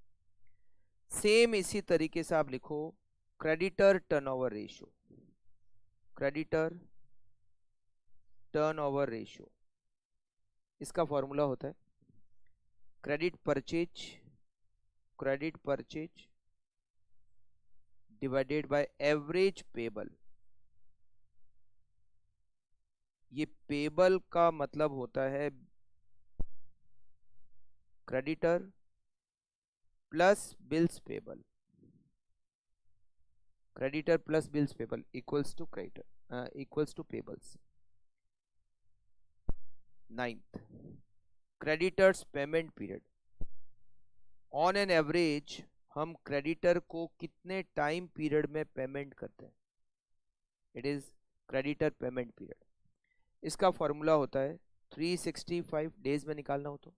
सेम इसी तरीके से आप लिखो creditor turnover ratio, creditor turnover ratio, इसका फॉर्मूला होता है credit purchase, credit purchase divided by average payable. ये पेबल का मतलब होता है creditor plus bills payable, creditor plus bills payable equals to creditor equals to payables. 9th creditors payment period, on an average हम क्रेडिटर को कितने टाइम पीरियड में पेमेंट करते हैं, it is creditor payment period. इसका फॉर्मूला होता है 365 डेज में निकालना हो तो,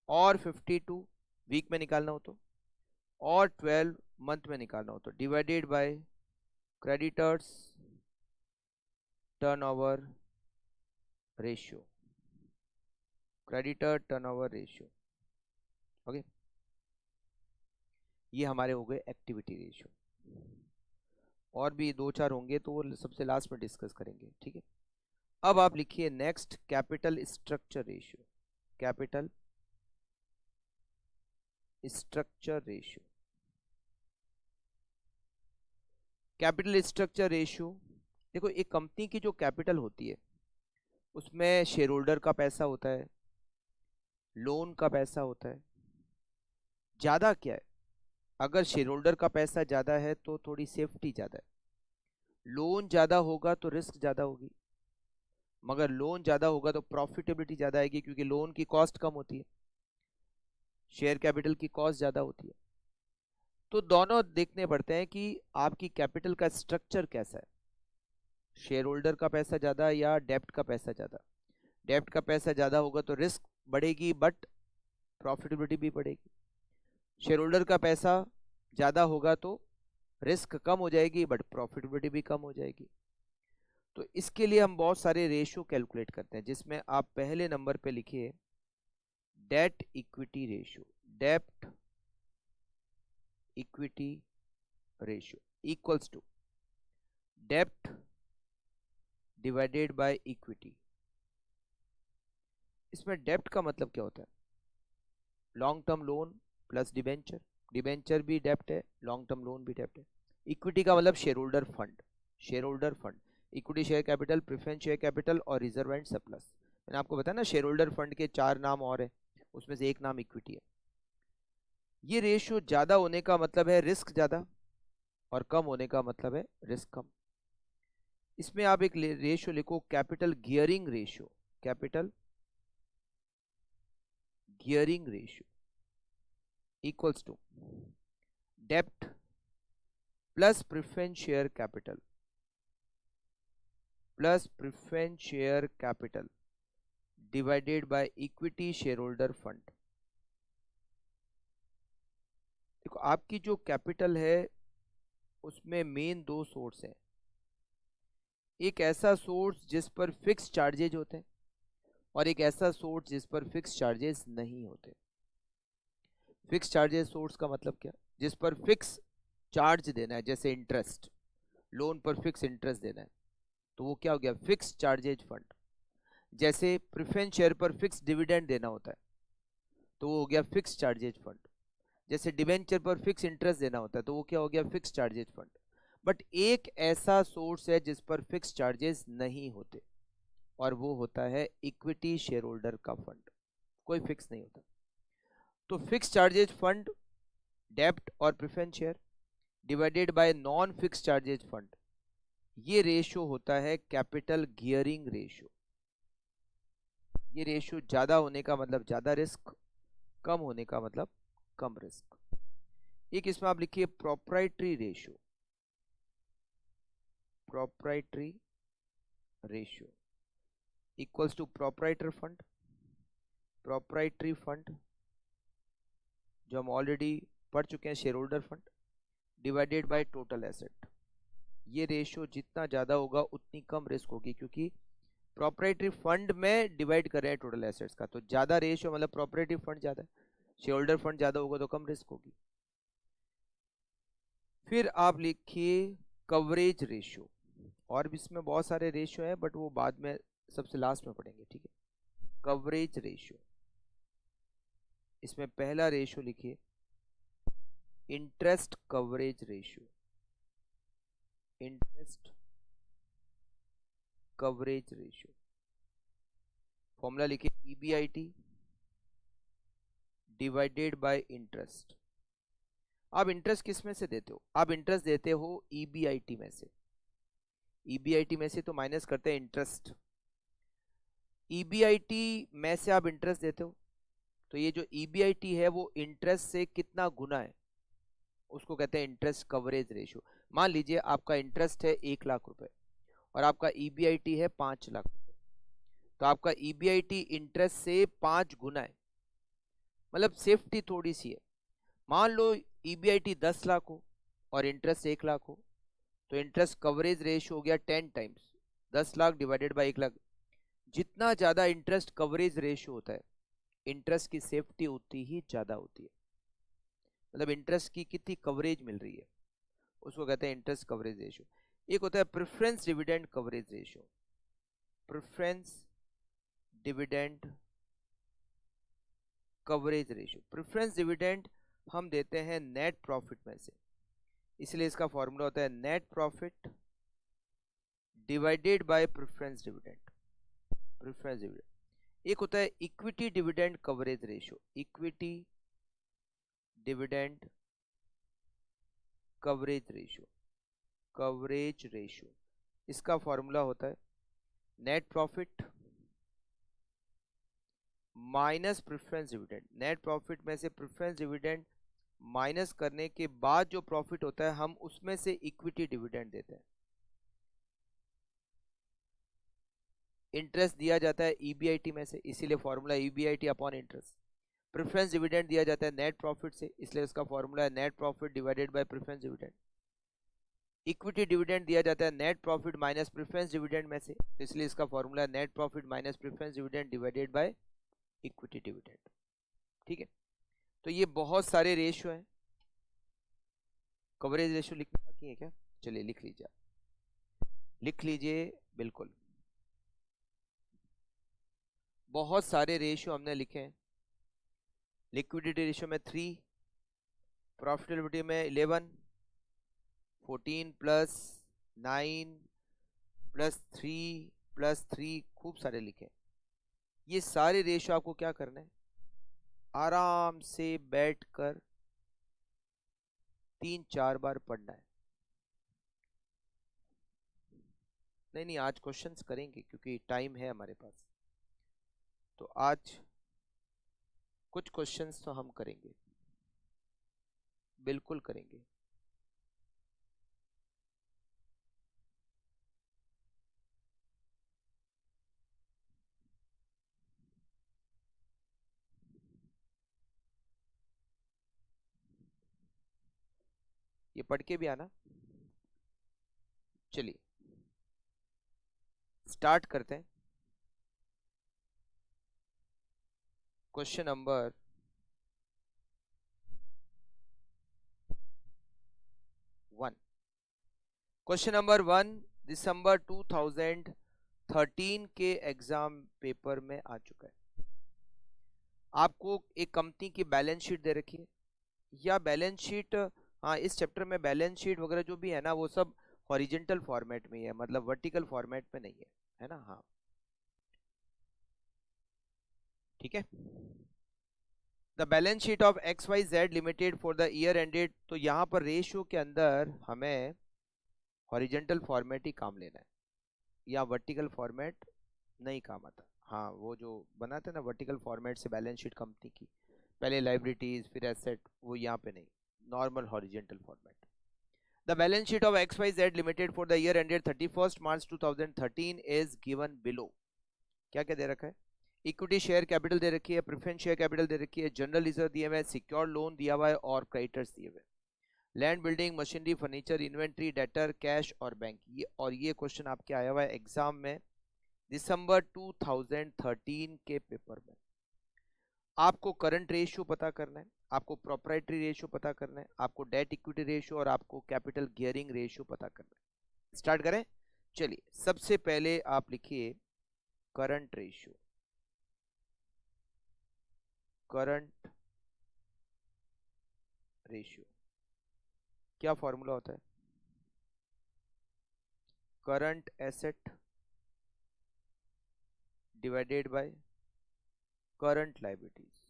और 52 वीक में निकालना हो तो, और 12 मंथ में निकालना हो तो, divided by creditors turnover ratio, creditor turnover ratio. Okay, ये हमारे हो गए एक्टिविटी रेशियो, और भी दो चार होंगे तो वो सबसे लास्ट में डिस्कस करेंगे। ठीक है, अब आप लिखिए next capital structure ratio, capital structure ratio. Capital structure ratio, देखो एक कंपनी की जो कैपिटल होती है उसमें शेयर होल्डर का पैसा होता है, लोन का पैसा होता है। ज्यादा क्या है, अगर शेयर होल्डर का पैसा ज्यादा है तो थोड़ी सेफ्टी ज्यादा है, लोन ज्यादा होगा तो रिस्क ज्यादा होगी, मगर लोन ज्यादा होगा तो प्रॉफिटेबिलिटी ज्यादा आएगी क्योंकि लोन की कॉस्ट कम होती है, शेयर कैपिटल की कॉस्ट ज्यादा होती है। तो दोनों देखने पड़ते हैं कि आपकी कैपिटल का स्ट्रक्चर कैसा है, शेयर होल्डर का पैसा ज्यादा या डेब्ट का पैसा ज्यादा। डेब्ट का पैसा ज्यादा होगा तो रिस्क बढ़ेगी बट प्रॉफिटेबिलिटी भी बढ़ेगी, शेयर होल्डर का पैसा ज्यादा होगा तो रिस्क कम हो जाएगी बट प्रॉफिटेबिलिटी भी कम हो जाएगी। तो इसके लिए हम बहुत सारे रेशियो कैलकुलेट करते हैं, जिसमें आप पहले नंबर पे लिखिए डेट इक्विटी रेशियो, डेब्ट इक्विटी रेशियो इक्वल्स टू डेब्ट डिवाइडेड बाय इक्विटी। इसमें डेब्ट का मतलब क्या होता है, long term loan plus debenture, debenture भी डेब्ट है, लॉन्ग टर्म लोन भी डेब्ट है। इक्विटी का मतलब share holder fund, share holder fund, equity share capital, preference share capital और रिजर्व एंड सरप्लस। मैंने आपको बताया ना शेयर होल्डर फंड के 4 नाम और है, उसमें से एक नाम इक्विटी है। ये रेशियो ज्यादा होने का मतलब है रिस्क ज्यादा, और कम होने का मतलब है रिस्क कम। इसमें आप एक रेशियो लिखो, capital gearing ratio. Capital gearing ratio equals to डेप्ट plus preference share capital plus preference share capital divided by equity share holder fund. देखो आपकी जो कैपिटल है उसमें मेन 2 सोर्स हैं। एक ऐसा सोर्स जिस पर फिक्स चार्जेज होते हैं, और एक ऐसा सोर्स जिस पर फिक्स चार्जेस नहीं होते। फिक्स चार्जेस सोर्स का मतलब क्या, जिस पर फिक्स चार्ज देना है, जैसे इंटरेस्ट, लोन पर फिक्स इंटरेस्ट देना है, तो वो क्या हो गया, फिक्स चार्जेज फंड। जैसे प्रेफरेंस शेयर पर फिक्स डिविडेंड देना होता है, तो वो हो गया फिक्स चार्जेज फंड। जैसे डिवेंचर पर फिक्स इंटरेस्ट देना होता है, तो वो क्या हो गया, फिक्स चार्जेज फंड। बट एक ऐसा सोर्स है जिस पर फिक्स चार्जेस नहीं होते, और वो होता है इक्विटी शेयर होल्डर का फंड। कोई फिक्स नहीं होता। तो फिक्स चार्जेज फंड, डेब्ट और preference share divided bye non fix charges fund, ये रेशियो होता है कैपिटल गियरिंग रेशियो। ये रेशियो ज्यादा होने का मतलब ज्यादा रिस्क, कम होने का मतलब कम रिस्क। एक इसमें आप लिखिए proprietary ratio. Proprietary ratio equals to proprietor fund. Proprietary fund जो हम ऑलरेडी पढ़ चुके हैं, share holder fund divided by total asset. ये रेशियो जितना ज्यादा होगा उतनी कम रिस्क होगी, क्योंकि प्रॉपर्टी फंड में डिवाइड कर रहे हैं टोटल एसेट्स का, तो ज्यादा रेशियो मतलब प्रॉपर्टी फंड ज्यादा है, शेयर होल्डर फंड ज्यादा होगा तो कम रिस्क होगी। फिर आप लिखिए कवरेज रेशियो। और भी इसमें बहुत सारे रेशियो हैं, बट वो बाद में सबसे लास्ट में पढ़ेंगे, ठीक है। कवरेज रेशियो, इसमें पहला रेशियो लिखिए interest coverage ratio. Interest coverage ratio formula लिखिए EBIT डिवाइडेड बाय इंटरेस्ट। आप इंटरेस्ट किस में से देते हो, आप इंटरेस्ट देते हो EBIT में से। EBIT में से तो माइनस करते हैं इंटरेस्ट, EBIT में से आप इंटरेस्ट देते हो, तो ये जो EBIT है वो इंटरेस्ट से कितना गुना है, उसको कहते हैं इंटरेस्ट कवरेज रेशियो। मान लीजिए आपका इंटरेस्ट है 1,00,000 रुपए और आपका EBIT है 5,00,000 रुपए, तो आपका EBIT इंटरेस्ट से 5 गुना है। मतलब सेफ्टी थोड़ी सी है। मान लो EBIT 10,00,000 हो और इंटरेस्ट 1,00,000 हो, तो इंटरेस्ट कवरेज रेशियो हो गया 10 टाइम्स 10,00,000 डिवाइडेड बाई 1,00,000। जितना ज्यादा इंटरेस्ट कवरेज रेशियो होता है, इंटरेस्ट की सेफ्टी उतनी ही ज्यादा होती है। मतलब इंटरेस्ट की कितनी कवरेज मिल रही है, उसको कहते हैं इंटरेस्ट कवरेज रेशियो। एक होता है preference dividend coverage ratio. Preference dividend coverage ratio, preference dividend हम देते हैं नेट प्रॉफिट में से, इसलिए इसका फॉर्मूला होता है net profit divided bye preference dividend. Preference dividend एक होता है equity dividend coverage ratio. Equity dividend coverage ratio, coverage ratio, इसका फॉर्मूला होता है net profit minus preference dividend. Net profit में से प्रेफरेंस डिविडेंड माइनस करने के बाद जो प्रॉफिट होता है, हम उसमें से इक्विटी डिविडेंड देते हैं। इंटरेस्ट दिया जाता है EBIT में से, इसीलिए formula EBIT upon interest. Preference dividend दिया जाता है नेट प्रॉफिट से, इसलिए उसका फॉर्मूला है net profit divided bye preference dividend. Equity dividend दिया जाता है net profit minus preference dividend में से, तो इसलिए इसका फॉर्मूला है net profit minus preference dividend divided by equity dividend. ठीक है, तो ये बहुत सारे रेशियो हैं। कवरेज रेशियो लिखना बाकी है क्या, चलिए लिख लीजिए, लिख लीजिए बिल्कुल। बहुत सारे रेशियो हमने लिखे हैं। लिक्विडिटी रेशियो में 3, प्रॉफिटेबिलिटी में 11, 14 प्लस 9 प्लस 3 प्लस 3, खूब सारे लिखे। ये सारे रेशियो आपको क्या करना है, आराम से बैठ कर 3-4 बार पढ़ना है। नहीं नहीं, आज क्वेश्चंस करेंगे क्योंकि टाइम है हमारे पास, तो आज कुछ क्वेश्चंस तो हम करेंगे, बिल्कुल करेंगे। ये पढ़ के भी आना। चलिए स्टार्ट करते हैं। Question number 1। क्वेश्चन नंबर 1 दिसंबर 2013 के एग्जाम पेपर में आ चुका है। आपको एक कंपनी की बैलेंस शीट दे रखी है, या बैलेंस शीट, हाँ इस चैप्टर में बैलेंस शीट वगैरह जो भी है ना वो सब हॉरिजेंटल फॉर्मेट में ही है, मतलब वर्टिकल फॉर्मेट में नहीं है ना। हाँ ठीक है। The balance sheet of XYZ limited for the year ended, तो यहाँ पर रेशियो के अंदर हमें हॉरिजेंटल फॉर्मेट ही काम लेना है, या वर्टिकल फॉर्मेट नहीं काम आता। हाँ वो जो बनाते हैं ना वर्टिकल फॉर्मेट से बैलेंस शीट कंपनी की, पहले लाइबिलिटीज फिर एसेट, वो यहाँ पे नहीं, normal horizontal format. The balance sheet of XYZ limited for the year ended 31 March 2013 is given below. क्या क्या दे रखा है, इक्विटी शेयर कैपिटल दे रखी है, प्रेफरेंस शेयर कैपिटल दे रखी है, जनरल रिजर्व दिए हुए, सिक्योर लोन दिया हुआ है और क्रेडिटर्स दिए हुए, land building machinery furniture inventory debtor cash और बैंक। ये क्वेश्चन आपके आया हुआ है एग्जाम में दिसंबर 2013 के पेपर में। आपको करंट रेशियो पता करना है, आपको प्रोप्राइटरी रेशियो पता करना है, आपको डेट इक्विटी रेशियो और आपको कैपिटल गियरिंग रेशियो पता करना है। स्टार्ट करें। चलिए सबसे पहले आप लिखिए करंट रेशियो। करंट रेशियो क्या फॉर्मूला होता है, current asset divided by current liabilities.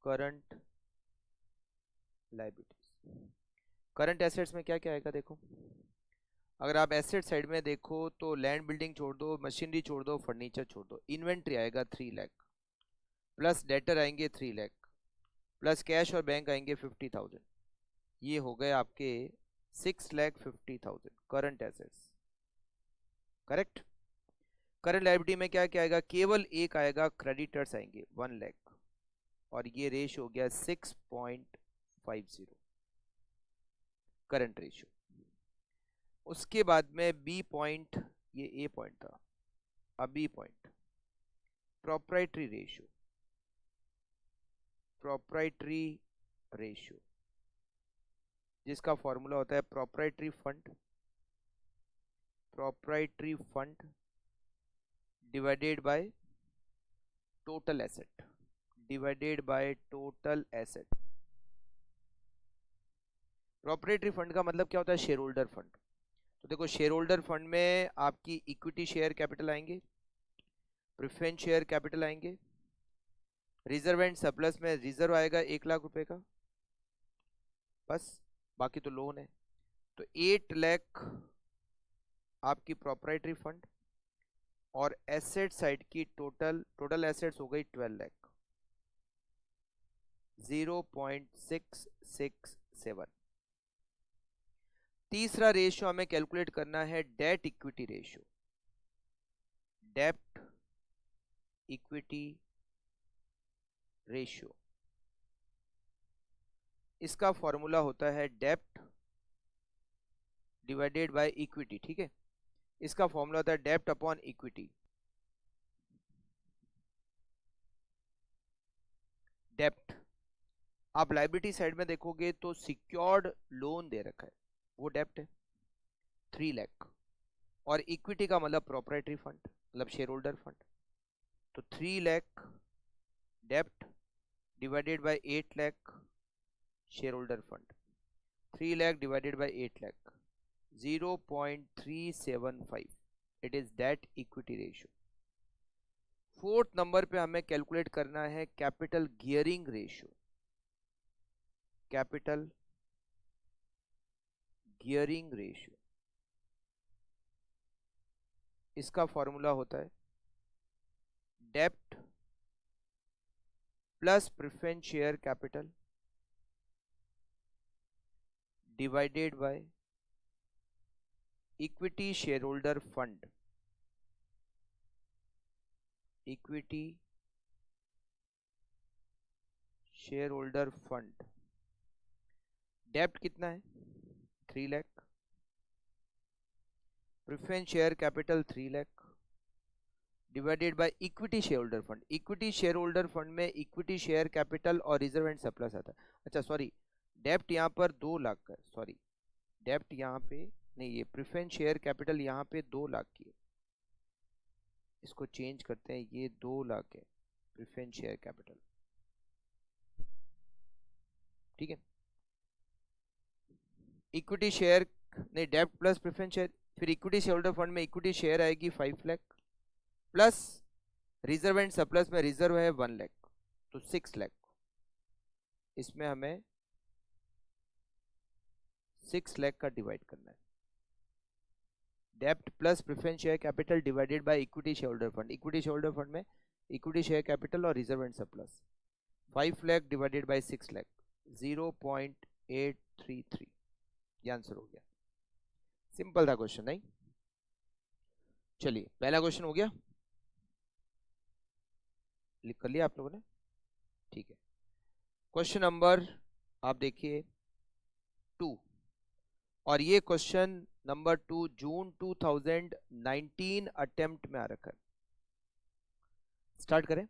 Current liabilities, current assets में क्या क्या आएगा देखो, अगर आप एसेट साइड में देखो तो लैंड बिल्डिंग छोड़ दो, मशीनरी छोड़ दो, फर्नीचर छोड़ दो, इन्वेंट्री आएगा 3 लाख, प्लस डेटर आएंगे 3 लाख, प्लस कैश और बैंक आएंगे 50,000। ये हो गए आपके 6,50,000 current assets. Correct. Current liability में क्या क्या आएगा, केवल एक आएगा, क्रेडिटर्स आएंगे 1 लाख, और ये रेशियो हो गया 6.50 करंट रेशियो। उसके बाद में बी पॉइंट, ये ए पॉइंट था, अब B point proprietary ratio. Proprietary ratio जिसका फॉर्मूला होता है proprietary fund, proprietary fund divided by total asset, divided by total asset. Proprietary fund का मतलब क्या होता है, शेयर होल्डर फंड। तो देखो शेयर होल्डर फंड में आपकी इक्विटी शेयर कैपिटल आएंगे, प्रेफरेंस शेयर कैपिटल आएंगे, रिजर्व एंड सरप्लस में रिजर्व आएगा 1 लाख रुपए का, बस बाकी तो लोन है। तो 8 लाख आपकी प्रोप्राइटरी फंड, और एसेट साइड की टोटल एसेट्स हो गई 12 लाख, 0.667। तीसरा रेशियो हमें कैलकुलेट करना है debt equity ratio. Debt equity ratio, इसका फॉर्मूला होता है डेप्ट डिवाइडेड बाय इक्विटी। ठीक है, इसका फॉर्मूला होता है डेप्ट अपॉन इक्विटी। डेप्ट, आप लायबिलिटी साइड में देखोगे तो सिक्योर्ड लोन दे रखा है, वो डेप्ट है 3 लाख, और इक्विटी का मतलब प्रोप्राइटरी फंड मतलब शेयर होल्डर फंड, तो 3 लाख डेप्ट divided by 8 lakh share holder fund, 3 lakh divided bye 8 lakh 0.375। It is debt equity ratio. Fourth number पे हमें कैलकुलेट करना है capital gearing ratio. Capital gearing ratio, इसका फॉर्मूला होता है डेप्ट plus preference share capital divided by equity share holder fund. Equity share holder fund, डेप्ट कितना है 3 lakh, preference share capital 3 lakh divided by equity share holder fund. Equity share holder fund में इक्विटी शेयर कैपिटल और रिजर्व एंड सरप्लस आता है। अच्छा सॉरी, डेप्ट यहाँ पर 2 लाख का है, सॉरी डेप्ट यहाँ पे नहीं, ये प्रेफरेंस शेयर कैपिटल यहाँ पे 2 लाख की है, इसको चेंज करते हैं, ये 2 लाख है प्रेफरेंस शेयर कैपिटल, ठीक है। इक्विटी शेयर नहीं, डेप्ट प्लस प्रेफरेंस शेयर, फिर इक्विटी शेयर होल्डर फंड में इक्विटी शेयर आएगी 5 lakh plus reserve and surplus में रिजर्व है 1 लाख, तो 6 लाख। इसमें हमें 6 लाख का डिवाइड करना है। डेप्ट plus preference share capital divided by equity share holder fund. Equity share holder fund में इक्विटी शेयर कैपिटल और reserve and surplus, 5 lakh divided by 6 lakh, 0.833, ये आंसर हो गया। सिंपल था क्वेश्चन, नहीं? चलिए पहला क्वेश्चन हो गया, लिख कर लिया आप लोगों ने, ठीक है। क्वेश्चन नंबर आप देखिए 2, और ये क्वेश्चन नंबर 2 जून 2019 अटेम्प्ट में आ रखा है। स्टार्ट करें।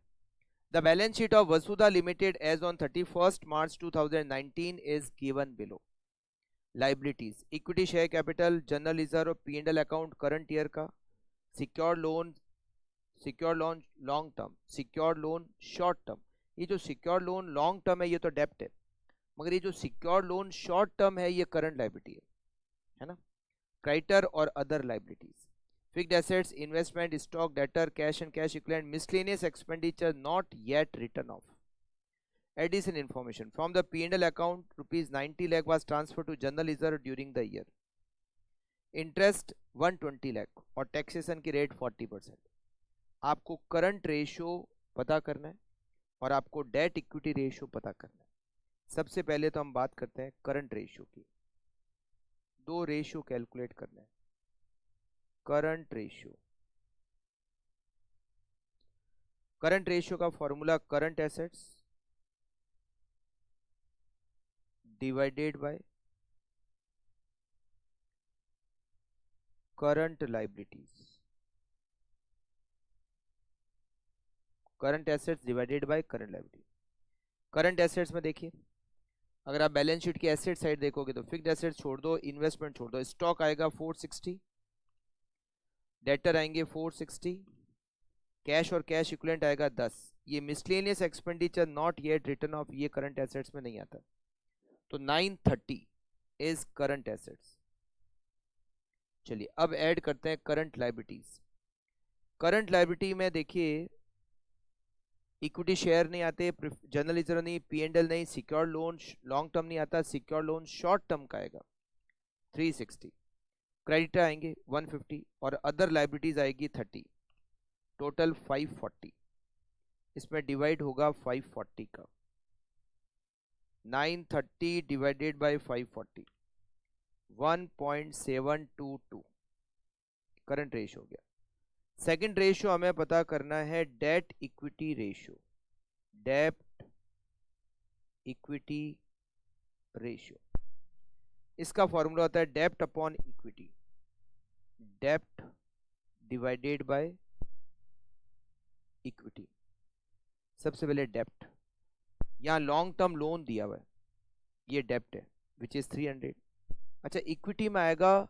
The balance sheet of Vasudha limited as on 31 March 2019 is given below. Liabilities, equity share capital, general reserve, P&L account current year का, secure loan long term, secure loan short term. ये जो सिक्योर लोन लॉन्ग टर्म है ये तो डेप्ट है, मगर ये जो सिक्योर लोन शॉर्ट टर्म है ये करंट लाइबिलिटी है ना। क्रेडिटर और other liabilities, fixed assets, investment, stock, debtor, cash and cash equivalent, miscellaneous expenditure not yet return of. Addition information from the P&L account, rupees 90 lakh was transferred to general reserve during the year. Interest 120 lakh और टैक्सेशन की रेट 40%। आपको करंट रेशियो पता करना है और आपको डेट इक्विटी रेशियो पता करना है। सबसे पहले तो हम बात करते हैं करंट रेशियो की। 2 रेशियो कैलकुलेट करना है। करंट रेशियो का formula current assets divided by current liabilities. Current assets divided by current liability. Current assets में देखिए, अगर आप बैलेंस शीट की एसेट साइड देखोगे तो फिक्स्ड एसेट्स छोड़ दो, इन्वेस्टमेंट छोड़ दो, स्टॉक आएगा 460, डेटर आएंगे 460, कैश और कैश इक्विवेलेंट आएगा 10। ये miscellaneous expenditure not yet return of, ये करंट एसेट्स में नहीं आता, तो 930 इज करंट एसेट्स। चलिए अब ऐड करते हैं करंट लाइबिलिटीज। करंट लाइबिलिटी में देखिए इक्विटी शेयर नहीं आते, जनरल रिजर्व नहीं, P&L नहीं, सिक्योर लोन लॉन्ग टर्म नहीं आता, सिक्योर लोन शॉर्ट टर्म का आएगा 360, क्रेडिटर आएंगे 150 और अदर लाइबिलिटीज आएगी 30, टोटल 540। इसमें डिवाइड होगा 540 का, 930 डिवाइडेड बाय 540, 1.722 करंट रेशियो हो गया। सेकंड रेशियो हमें पता करना है debt equity ratio. Debt equity ratio, इसका फॉर्मूला होता है डेप्ट upon equity, dept divided by equity. सबसे पहले डेप्ट, यहां लॉन्ग टर्म लोन दिया हुआ है, ये डेप्ट है विच इज 300। अच्छा इक्विटी में आएगा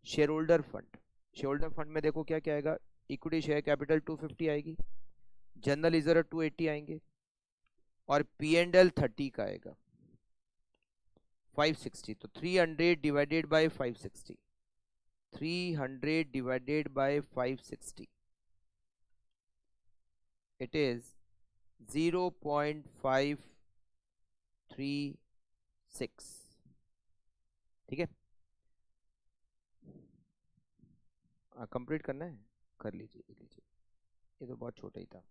share holder fund. Share holder fund में देखो क्या क्या आएगा, इक्विटी शेयर कैपिटल 250 आएगी, जनरल रिजर्व 280 आएंगे और P&L 30 का आएगा 560, तो 300 divided by 560, 300 divided by 560, it is 0.536। ठीक है, कंप्लीट करना है, कर लीजिए लीजिए, ये तो बहुत छोटा ही था।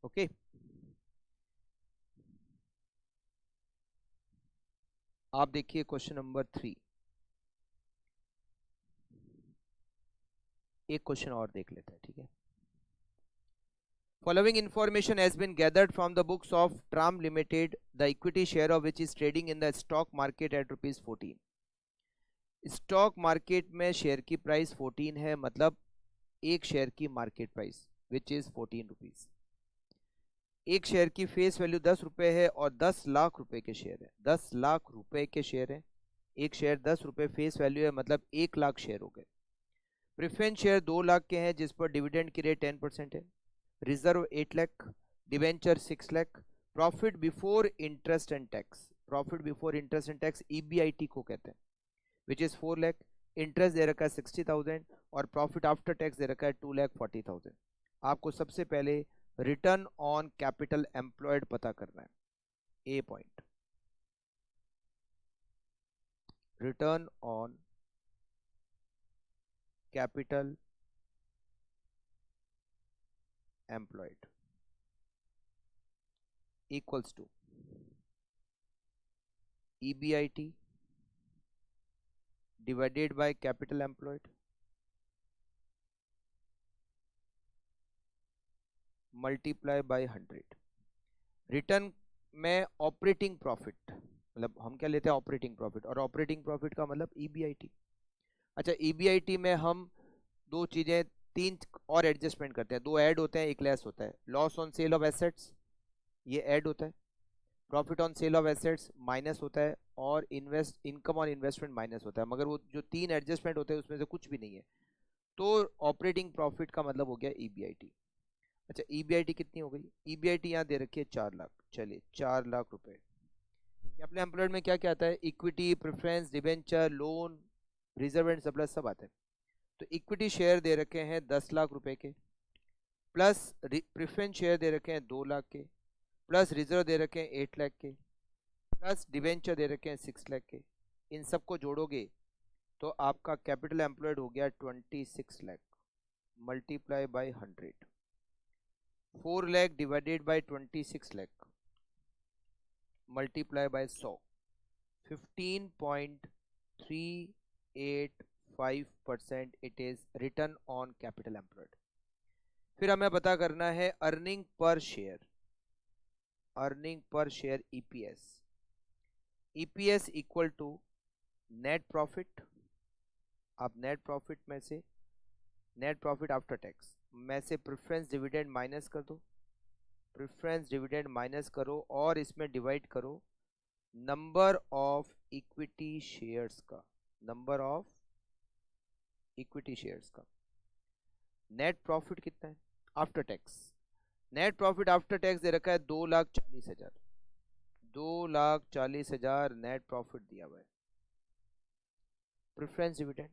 ओके, आप देखिए क्वेश्चन नंबर 3। एक क्वेश्चन और देख लेते हैं, ठीक है। Following information has been gathered from the books of Tram Limited, the equity share of which is trading in the stock market at ₹14। Stock market में शेयर की प्राइस 14 है, मतलब एक शेयर की market price which is 14 rupees. एक शेयर की फेस वैल्यू 10 रुपए है और 10 लाख रुपए के शेयर है। 10 लाख रुपए के शेयर है, एक शेयर 10 रुपए फेस वैल्यू है, मतलब 1 लाख शेयर हो गए। प्रेफरेंस शेयर 2 लाख के हैं जिस पर डिविडेंड की रेट 10% है। Reserve 8 lakh, debenture 6 lakh. Profit before interest and tax, profit before interest and tax EBIT को कहते हैं, विच इज 4 लाख। इंटरेस्ट दे रखा है 60,000 और प्रॉफिट आफ्टर टैक्स दे रखा है 2,40,000। आपको सबसे पहले रिटर्न ऑन कैपिटल एम्प्लॉयड पता करना है। A point, return on capital employed equals to EBIT divided by capital employed multiply by 100। Return में ऑपरेटिंग प्रॉफिट, मतलब हम क्या लेते हैं ऑपरेटिंग प्रॉफिट, और ऑपरेटिंग प्रॉफिट का मतलब ईबीआईटी। अच्छा, ईबीआईटी में हम दो चीजें, तीन और एडजस्टमेंट करते हैं, दो ऐड होते हैं, एक लेस होता है। Loss on sale of assets ये ऐड होता है, profit on sale of assets minus होता है, और इनकम ऑन इन्वेस्टमेंट माइनस होता है। मगर वो जो तीन एडजस्टमेंट होते हैं उसमें से कुछ भी नहीं है, तो ऑपरेटिंग प्रॉफिट का मतलब हो गया ईबीआईटी। अच्छा, ईबीआईटी कितनी हो गई? ईबीआईटी यहाँ दे रखी है 4 लाख। चलिए 4 लाख रुपए। कैपिटल एम्प्लॉयड में क्या क्या आता है? Equity, preference, debenture, loan, reserve and surplus सब आते हैं। तो इक्विटी शेयर दे रखे हैं 10 लाख रुपए के, प्लस प्रेफरेंस शेयर दे रखे हैं 2 लाख के, प्लस रिजर्व दे रखे हैं 8 लाख के, प्लस डिबेंचर दे रखे हैं 6 लाख के। इन सबको जोड़ोगे तो आपका कैपिटल एम्प्लॉयड हो गया 26 lakh multiply by 100। 4 lakh divided by 26 lakh multiply by 100, 15.385% it is return on capital employed. फिर हमें पता करना है earning per share, earning per share EPS. EPS equal to net profit. आप नेट प्रॉफिट में से, नेट प्रॉफिट आफ्टर टैक्स में से प्रेफरेंस डिविडेंड माइनस कर दो, प्रेफरेंस डिविडेंड माइनस करो और इसमें डिवाइड करो नंबर ऑफ इक्विटी शेयर्स का, नंबर ऑफ इक्विटी शेयर्स का। नेट प्रॉफिट कितना है after tax? Net profit after tax दे रखा है 2,40,000, 2,40,000 नेट प्रॉफिट दिया हुआ है। प्रेफरेंस डिविडेंड,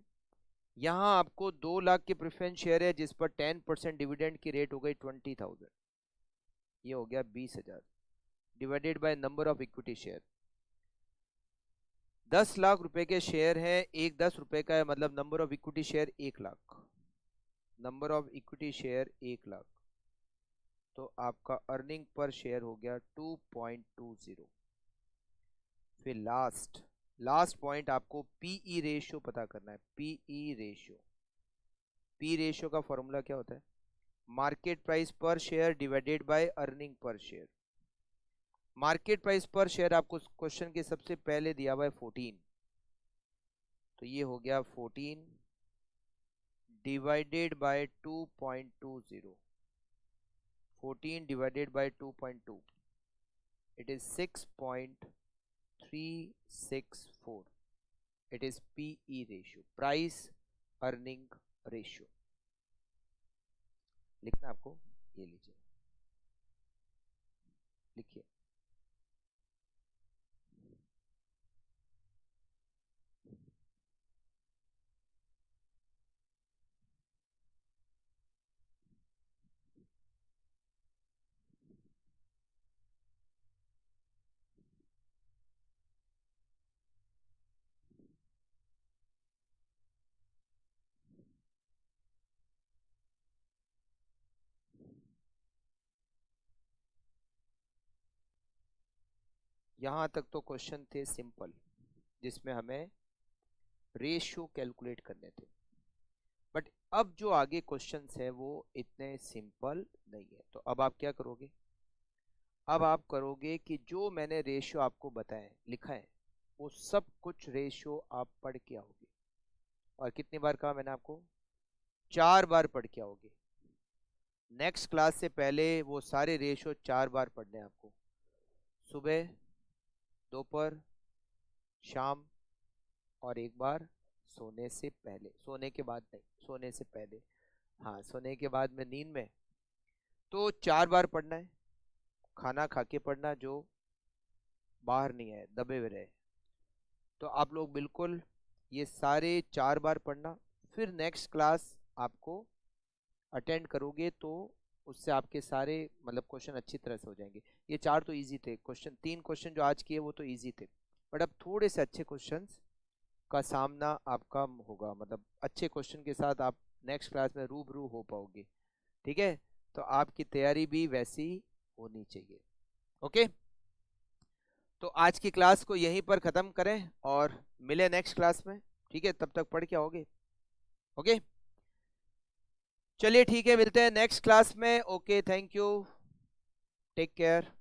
यहां आपको 2 लाख के प्रेफरेंस शेयर है जिस पर 10% डिविडेंड की रेट हो गई 20,000, ये हो गया 20,000 divided by number of equity share. 10 lakh रुपए के शेयर हैं, एक 10 रुपए का है, मतलब number of equity share 1 lakh, number of equity share 1 lakh. तो आपका अर्निंग पर शेयर हो गया 2.20। फिर लास्ट पॉइंट आपको पीई रेशियो पता करना है। पीई रेशियो, पी रेशियो का फॉर्मूला क्या होता है? Market price per share divided by earning per share. Market price per share आपको क्वेश्चन के सबसे पहले दिया हुआ है 14, तो ये हो गया 14 divided by 2.20, 14 divided by 2.2, it is 6.364. It is PE ratio, price earning ratio. लिखना आपको, ये लीजिए, लिखिए। यहां तक तो क्वेश्चन थे सिंपल, जिसमें हमें रेशियो कैलकुलेट करने थे, बट अब जो आगे क्वेश्चंस है वो इतने सिंपल नहीं है। तो अब आप क्या करोगे, अब आप करोगे कि जो मैंने रेशियो आपको बताया लिखा है वो सब कुछ रेशियो आप पढ़ के आओगे। और कितनी बार कहा मैंने आपको, 4 बार पढ़ के आओगे। नेक्स्ट क्लास से पहले वो सारे रेशियो 4 बार पढ़ने हैं आपको, सुबह, दोपहर, शाम, और एक बार सोने से पहले, सोने के बाद नहीं, सोने से पहले, हाँ सोने के बाद में नींद में। तो 4 बार पढ़ना है, खाना खा के पढ़ना, जो बाहर नहीं है दबे हुए रहे। तो आप लोग बिल्कुल ये सारे 4 बार पढ़ना, फिर नेक्स्ट क्लास आपको अटेंड करोगे तो उससे आपके सारे मतलब क्वेश्चन अच्छी तरह से हो जाएंगे। ये 4 तो इजी थे क्वेश्चन, 3 क्वेश्चन जो आज किए वो तो इजी थे, बट अब थोड़े से अच्छे क्वेश्चंस का सामना आपका होगा, मतलब अच्छे क्वेश्चन के साथ आप नेक्स्ट क्लास में रूबरू हो पाओगे। ठीक है, तो आपकी तैयारी भी वैसी होनी चाहिए। ओके, तो आज की क्लास को यहीं पर ख़त्म करें और मिले नेक्स्ट क्लास में। ठीक है, तब तक पढ़ के आओगे। ओके, चलिए ठीक है, मिलते हैं नेक्स्ट क्लास में। Okay, thank you, take care.